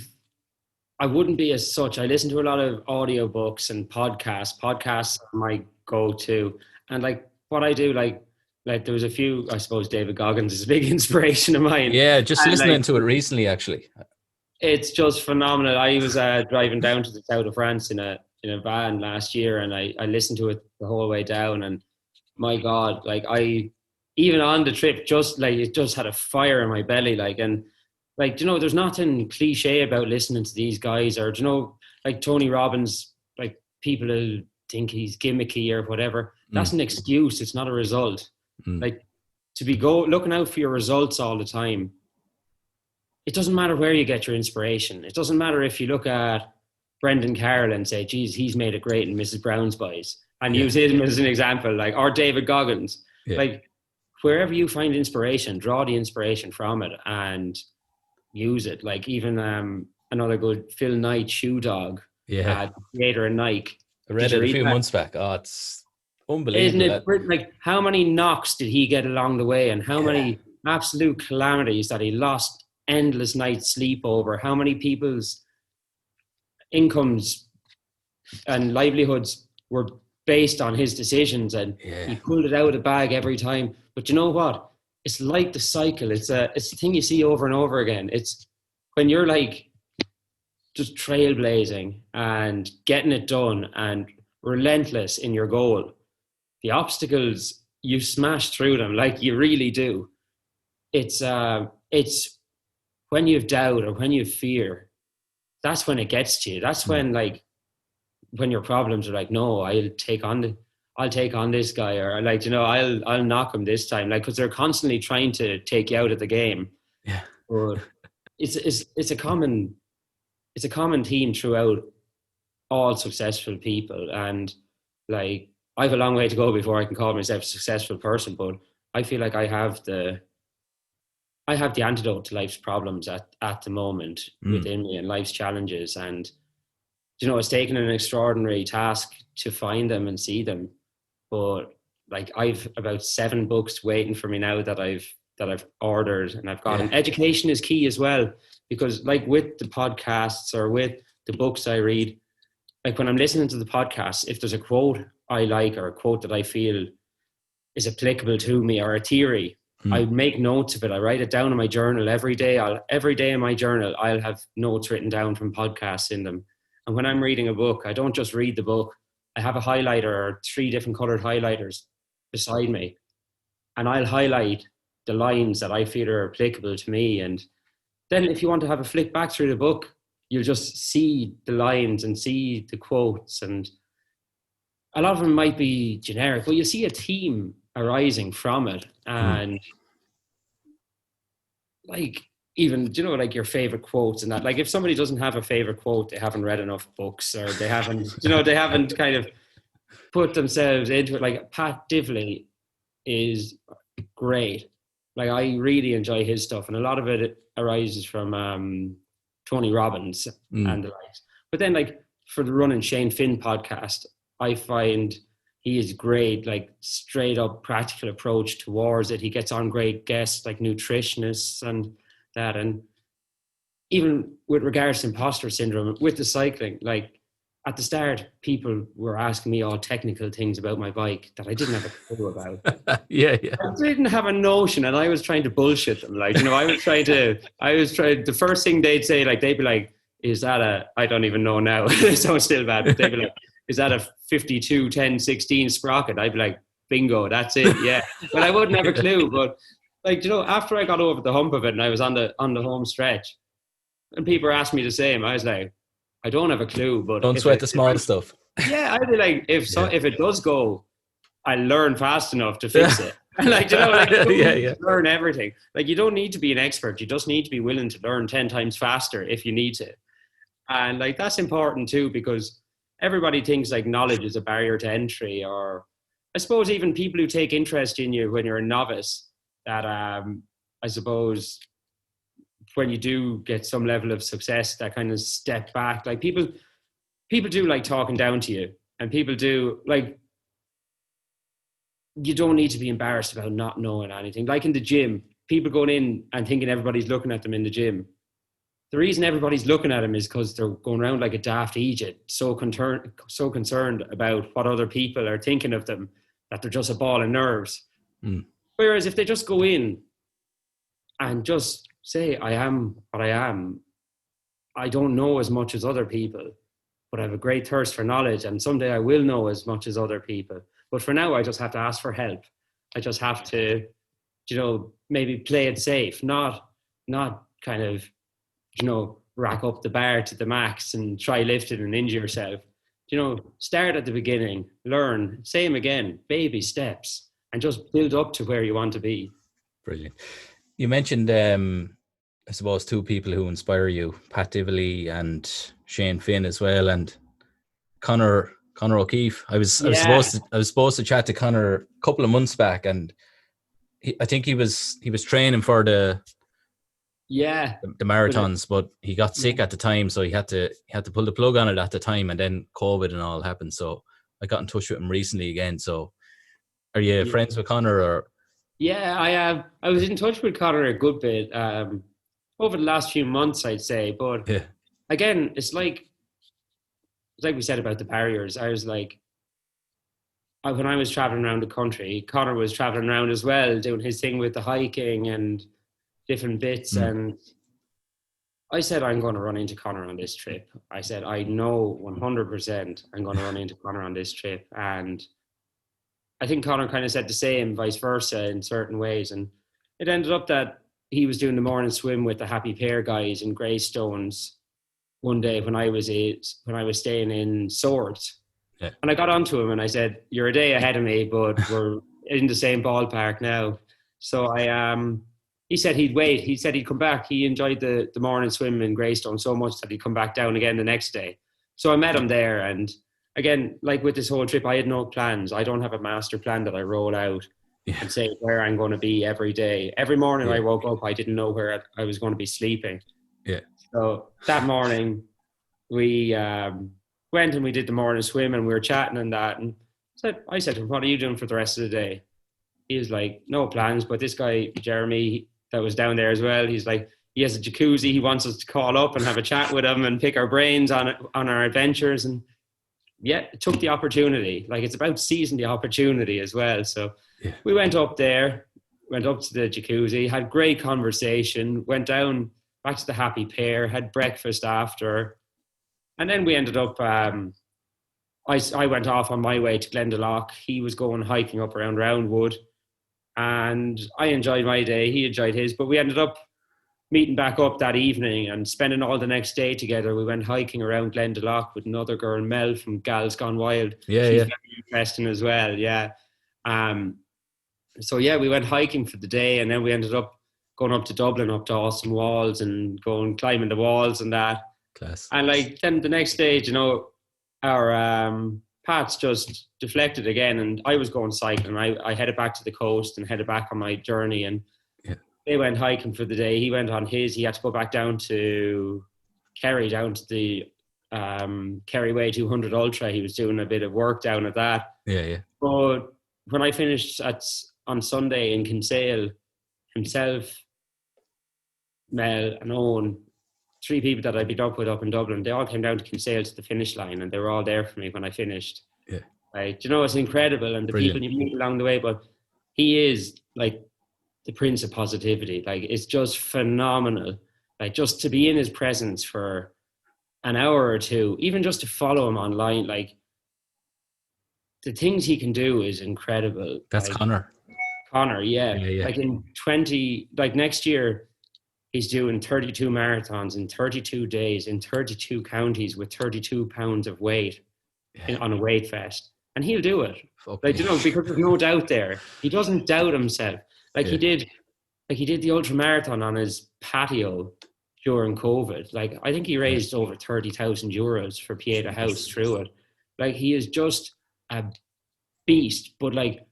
wouldn't be as such. I listen to a lot of audiobooks and podcasts. Podcasts are my go-to. And like what I do, like there was a few, I suppose David Goggins is a big inspiration of mine.
Yeah, just listening to it recently, actually.
It's just phenomenal. I was driving down to the south of France in a van last year, and I listened to it the whole way down, and my God, like even on the trip, just like it just had a fire in my belly, like, and like, there's nothing cliche about listening to these guys, or like Tony Robbins, like people who think he's gimmicky or whatever. That's an excuse. It's not a result. Like, to be looking out for your results all the time. It doesn't matter where you get your inspiration. It doesn't matter if you look at Brendan Carroll and say, geez, he's made it great in Mrs. Brown's Boys, and use him as an example, like, or David Goggins. Yeah. Like, wherever you find inspiration, draw the inspiration from it and use it. Like, even another good Phil Knight, Shoe Dog, creator of Nike.
I read it a few months back. Oh, it's unbelievable.
Isn't it? Like, how many knocks did he get along the way, and how many absolute calamities that he lost endless nights sleep over, how many people's incomes and livelihoods were based on his decisions, and he pulled it out of the bag every time. But you know what? It's like the cycle. It's a thing you see over and over again. It's when you're like just trailblazing and getting it done and relentless in your goal, the obstacles, you smash through them, like you really do. It's when you've doubt or when you fear, that's when it gets to you. That's when your problems are like, no, I'll take on this guy, or like, I'll knock him this time. Like, because they're constantly trying to take you out of the game.
Yeah.
But it's a common theme throughout all successful people. And like, I have a long way to go before I can call myself a successful person, but I feel like I have the antidote to life's problems at the moment within me, and life's challenges. And, it's taken an extraordinary task to find them and see them. But like, I've about 7 books waiting for me now that I've ordered, and I've gotten. Education is key as well, because like with the podcasts or with the books I read, like when I'm listening to the podcast, if there's a quote I like or a quote that I feel is applicable to me, or a theory, I make notes of it. I write it down in my journal every day. Every day in my journal, I'll have notes written down from podcasts in them. And when I'm reading a book, I don't just read the book. I have a highlighter or 3 different colored highlighters beside me. And I'll highlight the lines that I feel are applicable to me. And then if you want to have a flick back through the book, you'll just see the lines and see the quotes. And a lot of them might be generic, but you'll see a theme arising from it. And like, even, like your favorite quotes and that, like if somebody doesn't have a favorite quote, they haven't read enough books, or they haven't, they haven't kind of put themselves into it. Like Pat Divley is great. Like, I really enjoy his stuff, and a lot of it arises from Tony Robbins and the likes. But then, like, for the Run and Shane Finn podcast, I find he is great, like straight up practical approach towards it. He gets on great guests like nutritionists and that. And even with regards to imposter syndrome with the cycling, like at the start, people were asking me all technical things about my bike that I didn't have a clue about.
Yeah.
I didn't have a notion, and I was trying to bullshit them. Like, the first thing they'd say, like, they'd be like, is that I don't even know now. It sounds still bad, but they'd be like, is that a 52, 10, 16 sprocket? I'd be like, bingo, that's it. Yeah. But I wouldn't have a clue. But like, after I got over the hump of it and I was on the home stretch and people were asking me the same, I was like, I don't have a clue, but
Don't sweat the small stuff.
Yeah. I'd be like, if it does go, I learn fast enough to fix it. Like, you don't need to learn everything. Like, you don't need to be an expert. You just need to be willing to learn 10 times faster if you need to. And like, that's important too, because everybody thinks like knowledge is a barrier to entry, or I suppose even people who take interest in you when you're a novice, that I suppose when you do get some level of success, that kind of step back, like people do like talking down to you, and people do like, you don't need to be embarrassed about not knowing anything. Like in the gym, people going in and thinking everybody's looking at them in the gym. The reason everybody's looking at them is because they're going around like a daft Egypt, so concerned about what other people are thinking of them, that they're just a ball of nerves. Mm. Whereas if they just go in and just say, I am what I am, I don't know as much as other people, but I have a great thirst for knowledge, and someday I will know as much as other people. But for now, I just have to ask for help. I just have to, maybe play it safe, not kind of, rack up the bar to the max and try lifting and injure yourself. Start at the beginning, learn, same again, baby steps, and just build up to where you want to be.
Brilliant. You mentioned, I suppose, two people who inspire you, Pat Divilly and Shane Finn as well, and Conor O'Keefe. I was supposed to chat to Conor a couple of months back, and I think he was training for the marathons, but he got sick at the time, so he had to pull the plug on it at the time, and then COVID and all happened. So I got in touch with him recently again. So are you friends with Conor? Or?
Yeah, I was in touch with Conor a good bit over the last few months, I'd say. But again, it's like we said about the barriers. I was like, when I was traveling around the country, Conor was traveling around as well, doing his thing with the hiking and different bits. And I said, I'm going to run into Conor on this trip. I said, I know 100% I'm going to run into Conor on this trip. And I think Conor kind of said the same, vice versa, in certain ways. And it ended up that he was doing the morning swim with the Happy Pair guys in Greystones one day when I was staying in Swords. Yeah. And I got onto him and I said, you're a day ahead of me, but we're in the same ballpark now. So he said he'd wait. He said he'd come back. He enjoyed the morning swim in Greystone so much that he'd come back down again the next day. So I met him there. And again, like with this whole trip, I had no plans. I don't have a master plan that I roll out and say where I'm going to be every day. Every morning I woke up, I didn't know where I was going to be sleeping. Yeah. So that morning we went and we did the morning swim, and we were chatting and that. And I said to him, what are you doing for the rest of the day? He was like, no plans. But this guy, Jeremy, that was down there as well, he's like, he has a jacuzzi. He wants us to call up and have a chat with him and pick our brains on our adventures. And took the opportunity. Like, it's about seizing the opportunity as well. So we went up there, went up to the jacuzzi, had great conversation, went down back to the Happy Pair, had breakfast after. And then we ended up, I went off on my way to Glendalough. He was going hiking up around Roundwood. And I enjoyed my day. He enjoyed his. But we ended up meeting back up that evening and spending all the next day together. We went hiking around Glendalough with another girl, Mel, from Gals Gone Wild. She's very interesting as well, So, we went hiking for the day. And then we ended up going up to Dublin, up to Awesome Walls, and going climbing the walls and that. Class. And like then the next day, our paths just deflected again, and I was going cycling. I headed back to the coast and headed back on my journey, and they went hiking for the day. He went on his. He had to go back down to Kerry, down to the Kerry Way 200 Ultra. He was doing a bit of work down at that. But when I finished on Sunday in Kinsale, himself, Mel and Owen three people that I beat up with up in Dublin, they all came down to Kinsale to the finish line, and they were all there for me when I finished.
Yeah.
Like, you know, it's incredible, and the
Brilliant.
people you meet along the way. But he is like the prince of positivity. Like, it's just phenomenal. Like, just to be in his presence for an hour or two, even just to follow him online, like the things he can do is incredible.
That's
like,
Connor.
Yeah.
Yeah.
Like like next year, he's doing 32 marathons in 32 days in 32 counties with 32 pounds of weight on a weight vest. And he'll do it. Like, you know, because there's no doubt there. He doesn't doubt himself. Like he did the ultra marathon on his patio during COVID. Like, I think he raised over 30,000 euros for Pieta House through it. Like, he is just a beast, but like,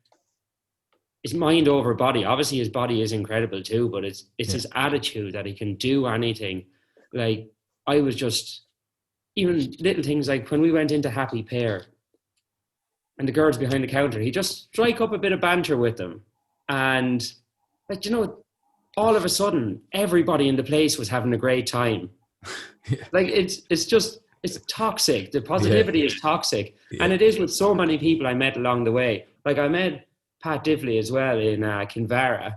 his mind over body. Obviously, his body is incredible too, but it's his attitude that he can do anything. Like, I was just, even little things like when we went into Happy Pear and the girls behind the counter, he just strike up a bit of banter with them. And like, you know, all of a sudden, everybody in the place was having a great time. Like, it's toxic. The positivity is toxic. And it is with so many people I met along the way. Like, I met Pat Divley as well in Kinvara.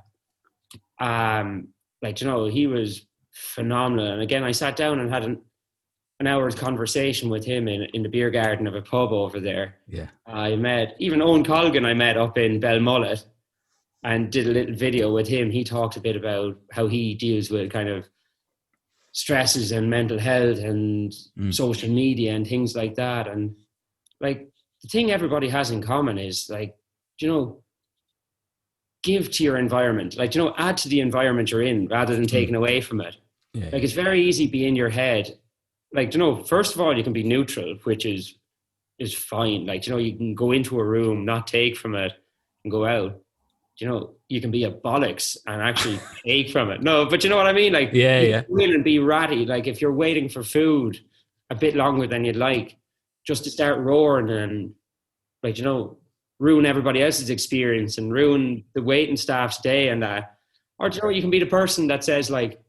Like, you know, he was phenomenal. And again, I sat down and had an hour's conversation with him in the beer garden of a pub over there.
Yeah.
I met, even Owen Colgan I met up in Belmullet and did a little video with him. He talked a bit about how he deals with kind of stresses and mental health and social media and things like that. And like, the thing everybody has in common is like, you know, give to your environment. Like, you know, add to the environment you're in rather than taking away from it.
Yeah.
Like, it's very easy to be in your head. Like, you know, first of all, you can be neutral, which is fine. Like, you know, you can go into a room, not take from it, and go out. You know, you can be a bollocks and actually take from it. No, but you know what I mean? Like, you can go in and be ratty. Like, if you're waiting for food a bit longer than you'd like, just to start roaring and, like, you know, ruin everybody else's experience and ruin the waiting staff's day and that. Or, you know, you can be the person that says, like,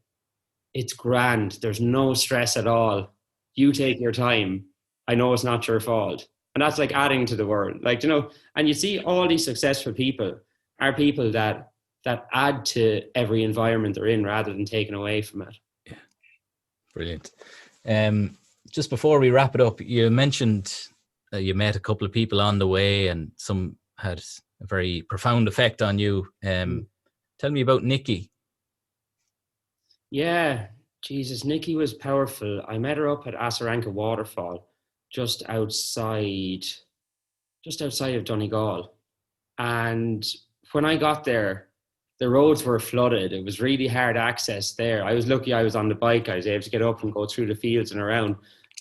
it's grand. There's no stress at all. You take your time. I know it's not your fault. And that's like adding to the word. Like, you know, and you see all these successful people are people that add to every environment they're in rather than taking away from it.
Yeah. Brilliant. Just before we wrap it up, you mentioned you met a couple of people on the way and some had a very profound effect on you. Tell me about Nikki.
Yeah, Jesus, Nikki was powerful. I met her up at Asaranka Waterfall, just outside of Donegal. And when I got there, the roads were flooded. It was really hard access there. I was lucky I was on the bike. I was able to get up and go through the fields and around.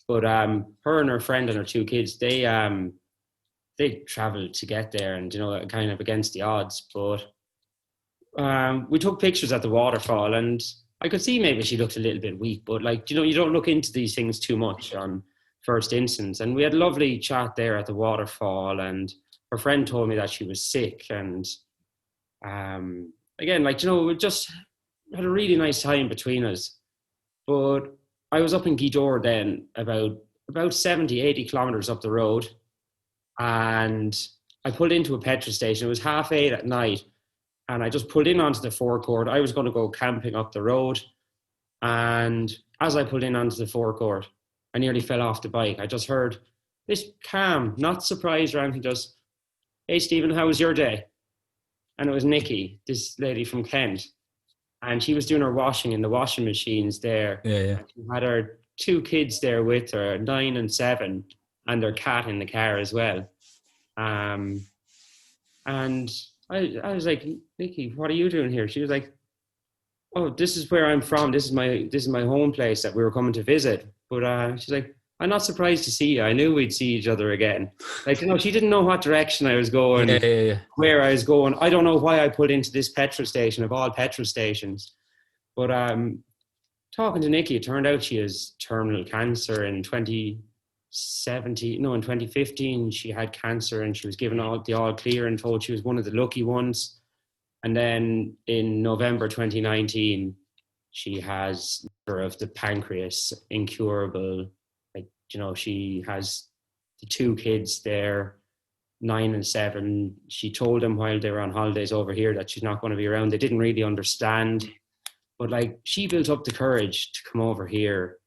But her and her friend and her two kids, they traveled to get there and, you know, kind of against the odds. But we took pictures at the waterfall and I could see maybe she looked a little bit weak, but like, you know, you don't look into these things too much on first instance. And we had a lovely chat there at the waterfall and her friend told me that she was sick. And again, like, you know, we just had a really nice time between us. But I was up in Gweedore then, about 70, 80 kilometers up the road. And I pulled into a petrol station. It was 8:30 at night. And I just pulled in onto the forecourt. I was going to go camping up the road. And as I pulled in onto the forecourt, I nearly fell off the bike. I just heard this calm, not surprised or anything, just, "Hey, Stephen, how was your day?" And it was Nikki, this lady from Kent. And she was doing her washing in the washing machines there.
Yeah.
She had her two kids there with her, 9 and 7, and their cat in the car as well. And I was like, "Nikki, what are you doing here?" She was like, "Oh, this is where I'm from. This is my home place that we were coming to visit." But she's like, "I'm not surprised to see you. I knew we'd see each other again." Like, you know, she didn't know what direction I was going, where I was going. I don't know why I pulled into this petrol station of all petrol stations. But talking to Nikki, it turned out she has terminal cancer in 2015 she had cancer and she was given the all clear and told she was one of the lucky ones. And then in November 2019 she has of the pancreas, incurable. Like, she has the two kids there, 9 and 7. She told them while they were on holidays over here that she's not going to be around. They didn't really understand, but like, she built up the courage to come over here,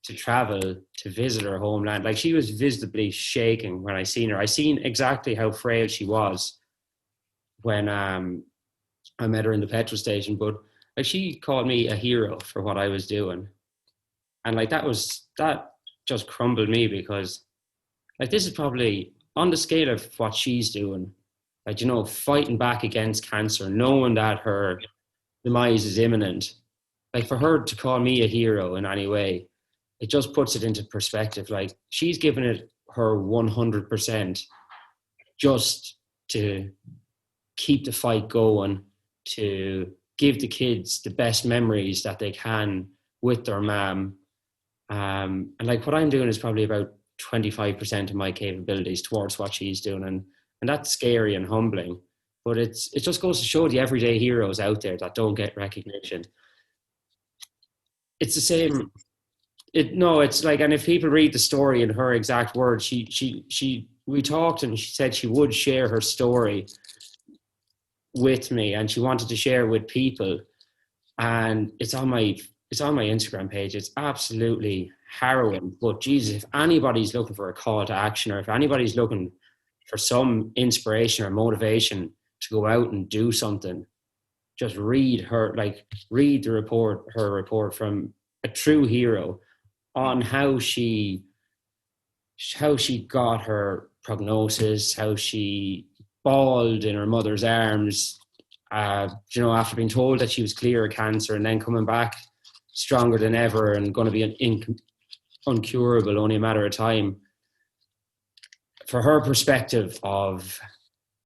to travel, to visit her homeland. Like, she was visibly shaking when I seen her. I seen exactly how frail she was when I met her in the petrol station, but like, she called me a hero for what I was doing. And like, that just crumbled me, because like, this is probably on the scale of what she's doing, like, fighting back against cancer, knowing that her demise is imminent. Like, for her to call me a hero in any way, it just puts it into perspective. Like, she's given it her 100% just to keep the fight going, to give the kids the best memories that they can with their mom. And like, what I'm doing is probably about 25% of my capabilities towards what she's doing. And that's scary and humbling. But it just goes to show the everyday heroes out there that don't get recognition. It's the same. It's like, and if people read the story in her exact words, we talked and she said she would share her story with me, and she wanted to share with people. And it's on my Instagram page. It's absolutely harrowing. But Jesus, if anybody's looking for a call to action, or if anybody's looking for some inspiration or motivation to go out and do something, just read her report from a true hero on how she got her prognosis, how she bawled in her mother's arms, after being told that she was clear of cancer, and then coming back stronger than ever and going to be uncurable, only a matter of time. For her perspective of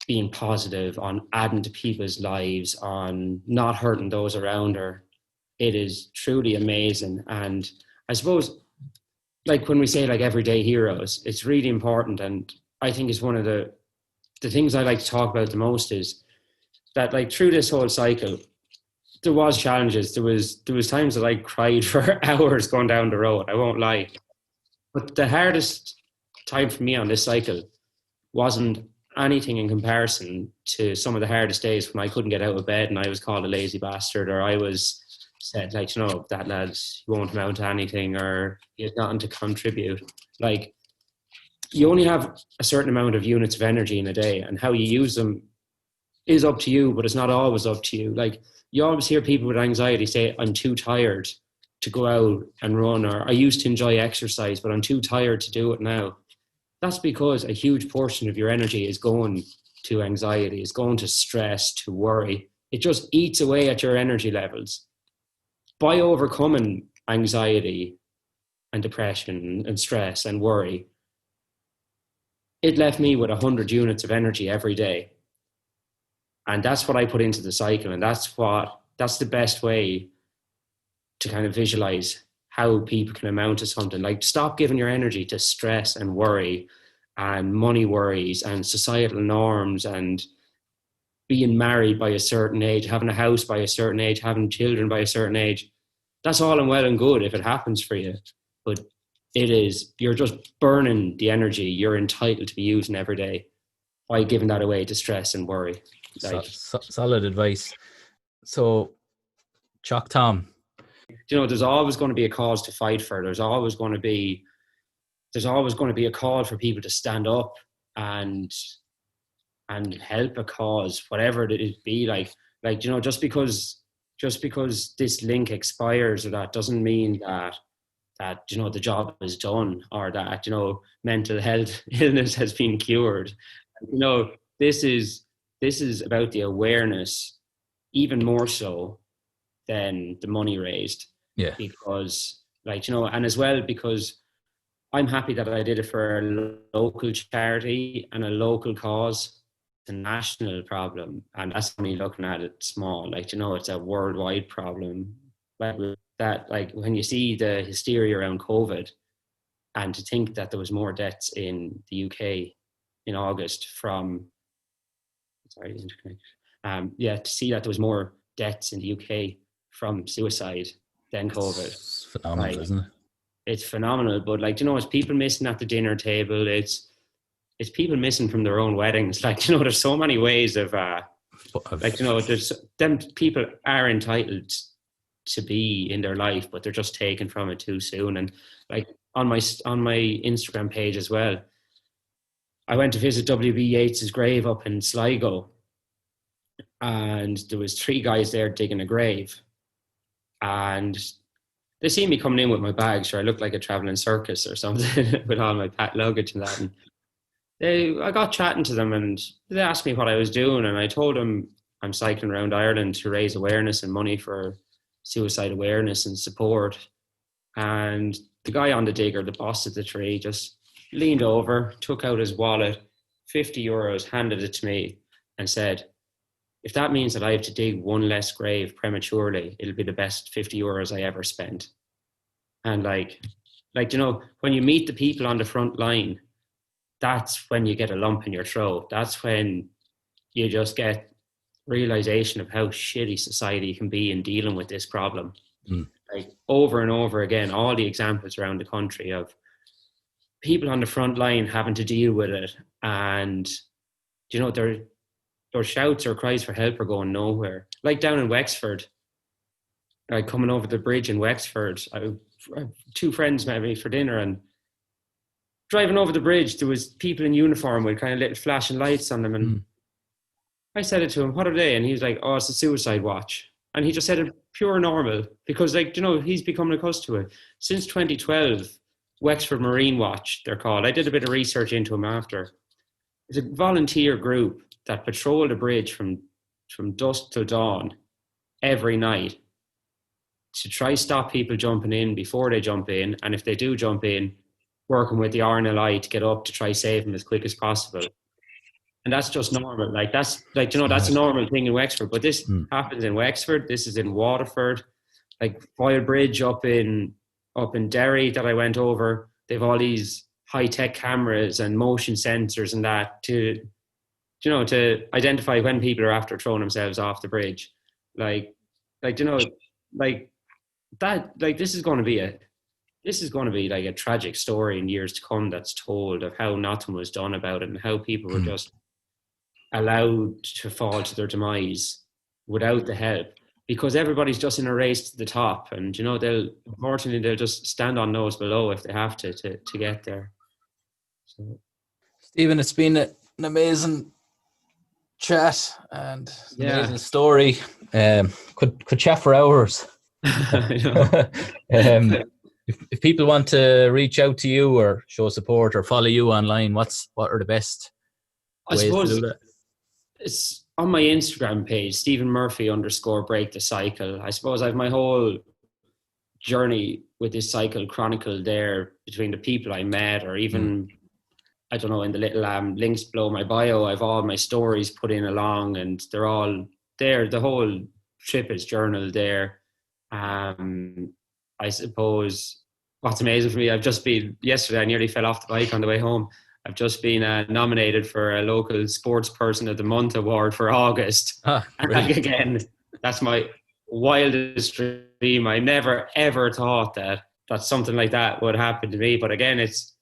being positive, on adding to people's lives, on not hurting those around her, it is truly amazing. And I suppose, like, when we say like everyday heroes, it's really important. And I think it's one of the things I like to talk about the most is that, like, through this whole cycle, there was challenges. There was times that I cried for hours going down the road. I won't lie. But the hardest time for me on this cycle wasn't anything in comparison to some of the hardest days when I couldn't get out of bed and I was called a lazy bastard, or I was said, like, that lad, he won't amount to anything, or he has nothing to contribute. Like, you only have a certain amount of units of energy in a day, and how you use them is up to you, but it's not always up to you. Like, you always hear people with anxiety say, I'm too tired to go out and run, or I used to enjoy exercise, but I'm too tired to do it now. That's because a huge portion of your energy is going to anxiety, is going to stress, to worry. It just eats away at your energy levels. By overcoming anxiety and depression and stress and worry, it left me with 100 units of energy every day. And that's what I put into the cycle. And that's the best way to kind of visualize how people can amount to something. Like, stop giving your energy to stress and worry and money worries and societal norms and being married by a certain age, having a house by a certain age, having children by a certain age. That's all and well and good if it happens for you. But you're just burning the energy you're entitled to be using every day by giving that away to stress and worry. Like,
solid advice. So, Teac Tom.
There's always going to be a cause to fight for. There's always going to be a call for people to stand up and help a cause, whatever it be. Like, just because this link expires, or that doesn't mean that the job is done, or that mental health illness has been cured. This is about the awareness, even more so than the money raised.
Yeah.
Because, and as well, because I'm happy that I did it for a local charity and a local cause. It's a national problem, and that's only looking at it small. It's a worldwide problem. When you see the hysteria around COVID, and to think that there was more deaths in the UK in August from, to see that there was more deaths in the UK from suicide then COVID.
It's phenomenal, isn't it?
It's phenomenal, but like, you know, it's people missing at the dinner table. It's people missing from their own weddings. Like, you know, there's so many ways of like, you know, there's them people are entitled to be in their life, but they're just taken from it too soon. And like on my Instagram page as well, I went to visit W.B. Yeats's grave up in Sligo, and there was 3 guys there digging a grave, and they see me coming in with my bag. Sure, I looked like a traveling circus or something with all my packed luggage and that. And I got chatting to them, and they asked me what I was doing, and I told them I'm cycling around Ireland to raise awareness and money for suicide awareness and support. And the guy on the digger, the boss of the tree, just leaned over, took out his wallet, 50 euros, handed it to me, and said, if that means that I have to dig one less grave prematurely, it'll be the best 50 euros I ever spent. And like, you know, when you meet the people on the front line, that's when you get a lump in your throat. That's when you just get realization of how shitty society can be in dealing with this problem. Like over and over again, all the examples around the country of people on the front line having to deal with it. And, you know, their shouts or cries for help are going nowhere. Like down in Wexford, like coming over the bridge in Wexford, 2 friends met me for dinner, and driving over the bridge, there was people in uniform with kind of little flashing lights on them. And I said it to him, what are they? And he was like, oh, it's a suicide watch. And he just said it pure normal, because like, you know, he's becoming accustomed to it. Since 2012, Wexford Marine Watch, they're called. I did a bit of research into them after. It's a volunteer group that patrol the bridge from dusk till dawn every night to try stop people jumping in before they jump in. And if they do jump in, working with the RNLI to get up to try save them as quick as possible. And that's just normal. Like that's like, you know, that's a normal thing in Wexford, but this happens in Wexford. This is in Waterford, like Foyle Bridge up in Derry that I went over. They've all these high-tech cameras and motion sensors and that to, you know, to identify when people are after throwing themselves off the bridge. Like, you know, like that, like this is going to be like a tragic story in years to come that's told of how nothing was done about it and how people were just allowed to fall to their demise without the help, because everybody's just in a race to the top. And, you know, they'll just stand on those below if they have to get there. So,
Stephen, it's been an amazing chat and amazing story. Could chat for hours. If people want to reach out to you or show support or follow you online, what are the best ways to do that?
It's on my Instagram page, Stephen Murphy _break the cycle. I suppose I have my whole journey with this cycle chronicled there between the people I met, or even, I don't know, in the little links below my bio, I've all my stories put in along, and they're all there. The whole trip is journaled there. I suppose what's amazing for me, yesterday I nearly fell off the bike on the way home. I've just been nominated for a local sports person of the month award for August. And again, that's my wildest dream. I never ever thought that something like that would happen to me. But again, it's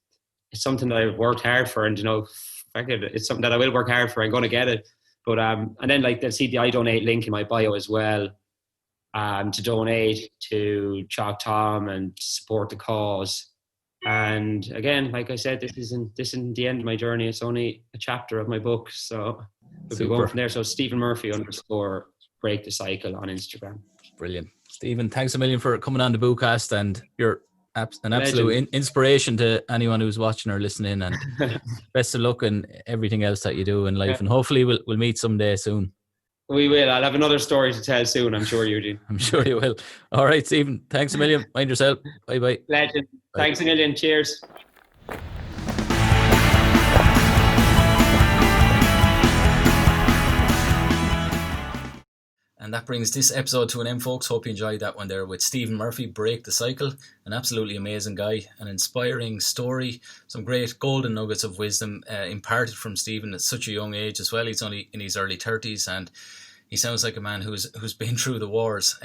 something that I've worked hard for, and, you know, it's something that I will work hard for. I'm going to get it. But and then like they'll see the I donate link in my bio as well. To donate to Teac Tom and to support the cause. And again, like I said, this isn't the end of my journey. It's only a chapter of my book. So we'll be going from there. So Stephen Murphy _break the cycle on Instagram.
Brilliant. Stephen, thanks a million for coming on the Bootcast, and you're an absolute inspiration to anyone who's watching or listening, and best of luck in everything else that you do in life. And hopefully we'll meet someday soon.
We will. I'll have another story to tell soon, I'm sure, Eugene.
I'm sure you will. All right, Stephen. Thanks a million. Mind yourself. Bye-bye.
Legend. Bye. Thanks a million. Cheers.
And that brings this episode to an end, folks. Hope you enjoyed that one there with Stephen Murphy, Break the Cycle. An absolutely amazing guy, an inspiring story, some great golden nuggets of wisdom imparted from Stephen at such a young age as well. He's only in his early 30s, and he sounds like a man who's been through the wars.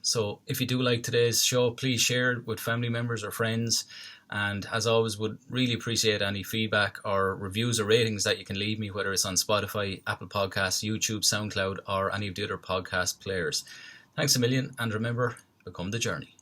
So if you do like today's show, please share it with family members or friends. And as always, would really appreciate any feedback or reviews or ratings that you can leave me, whether it's on Spotify, Apple Podcasts, YouTube, SoundCloud, or any of the other podcast players. Thanks a million, and remember, become the journey.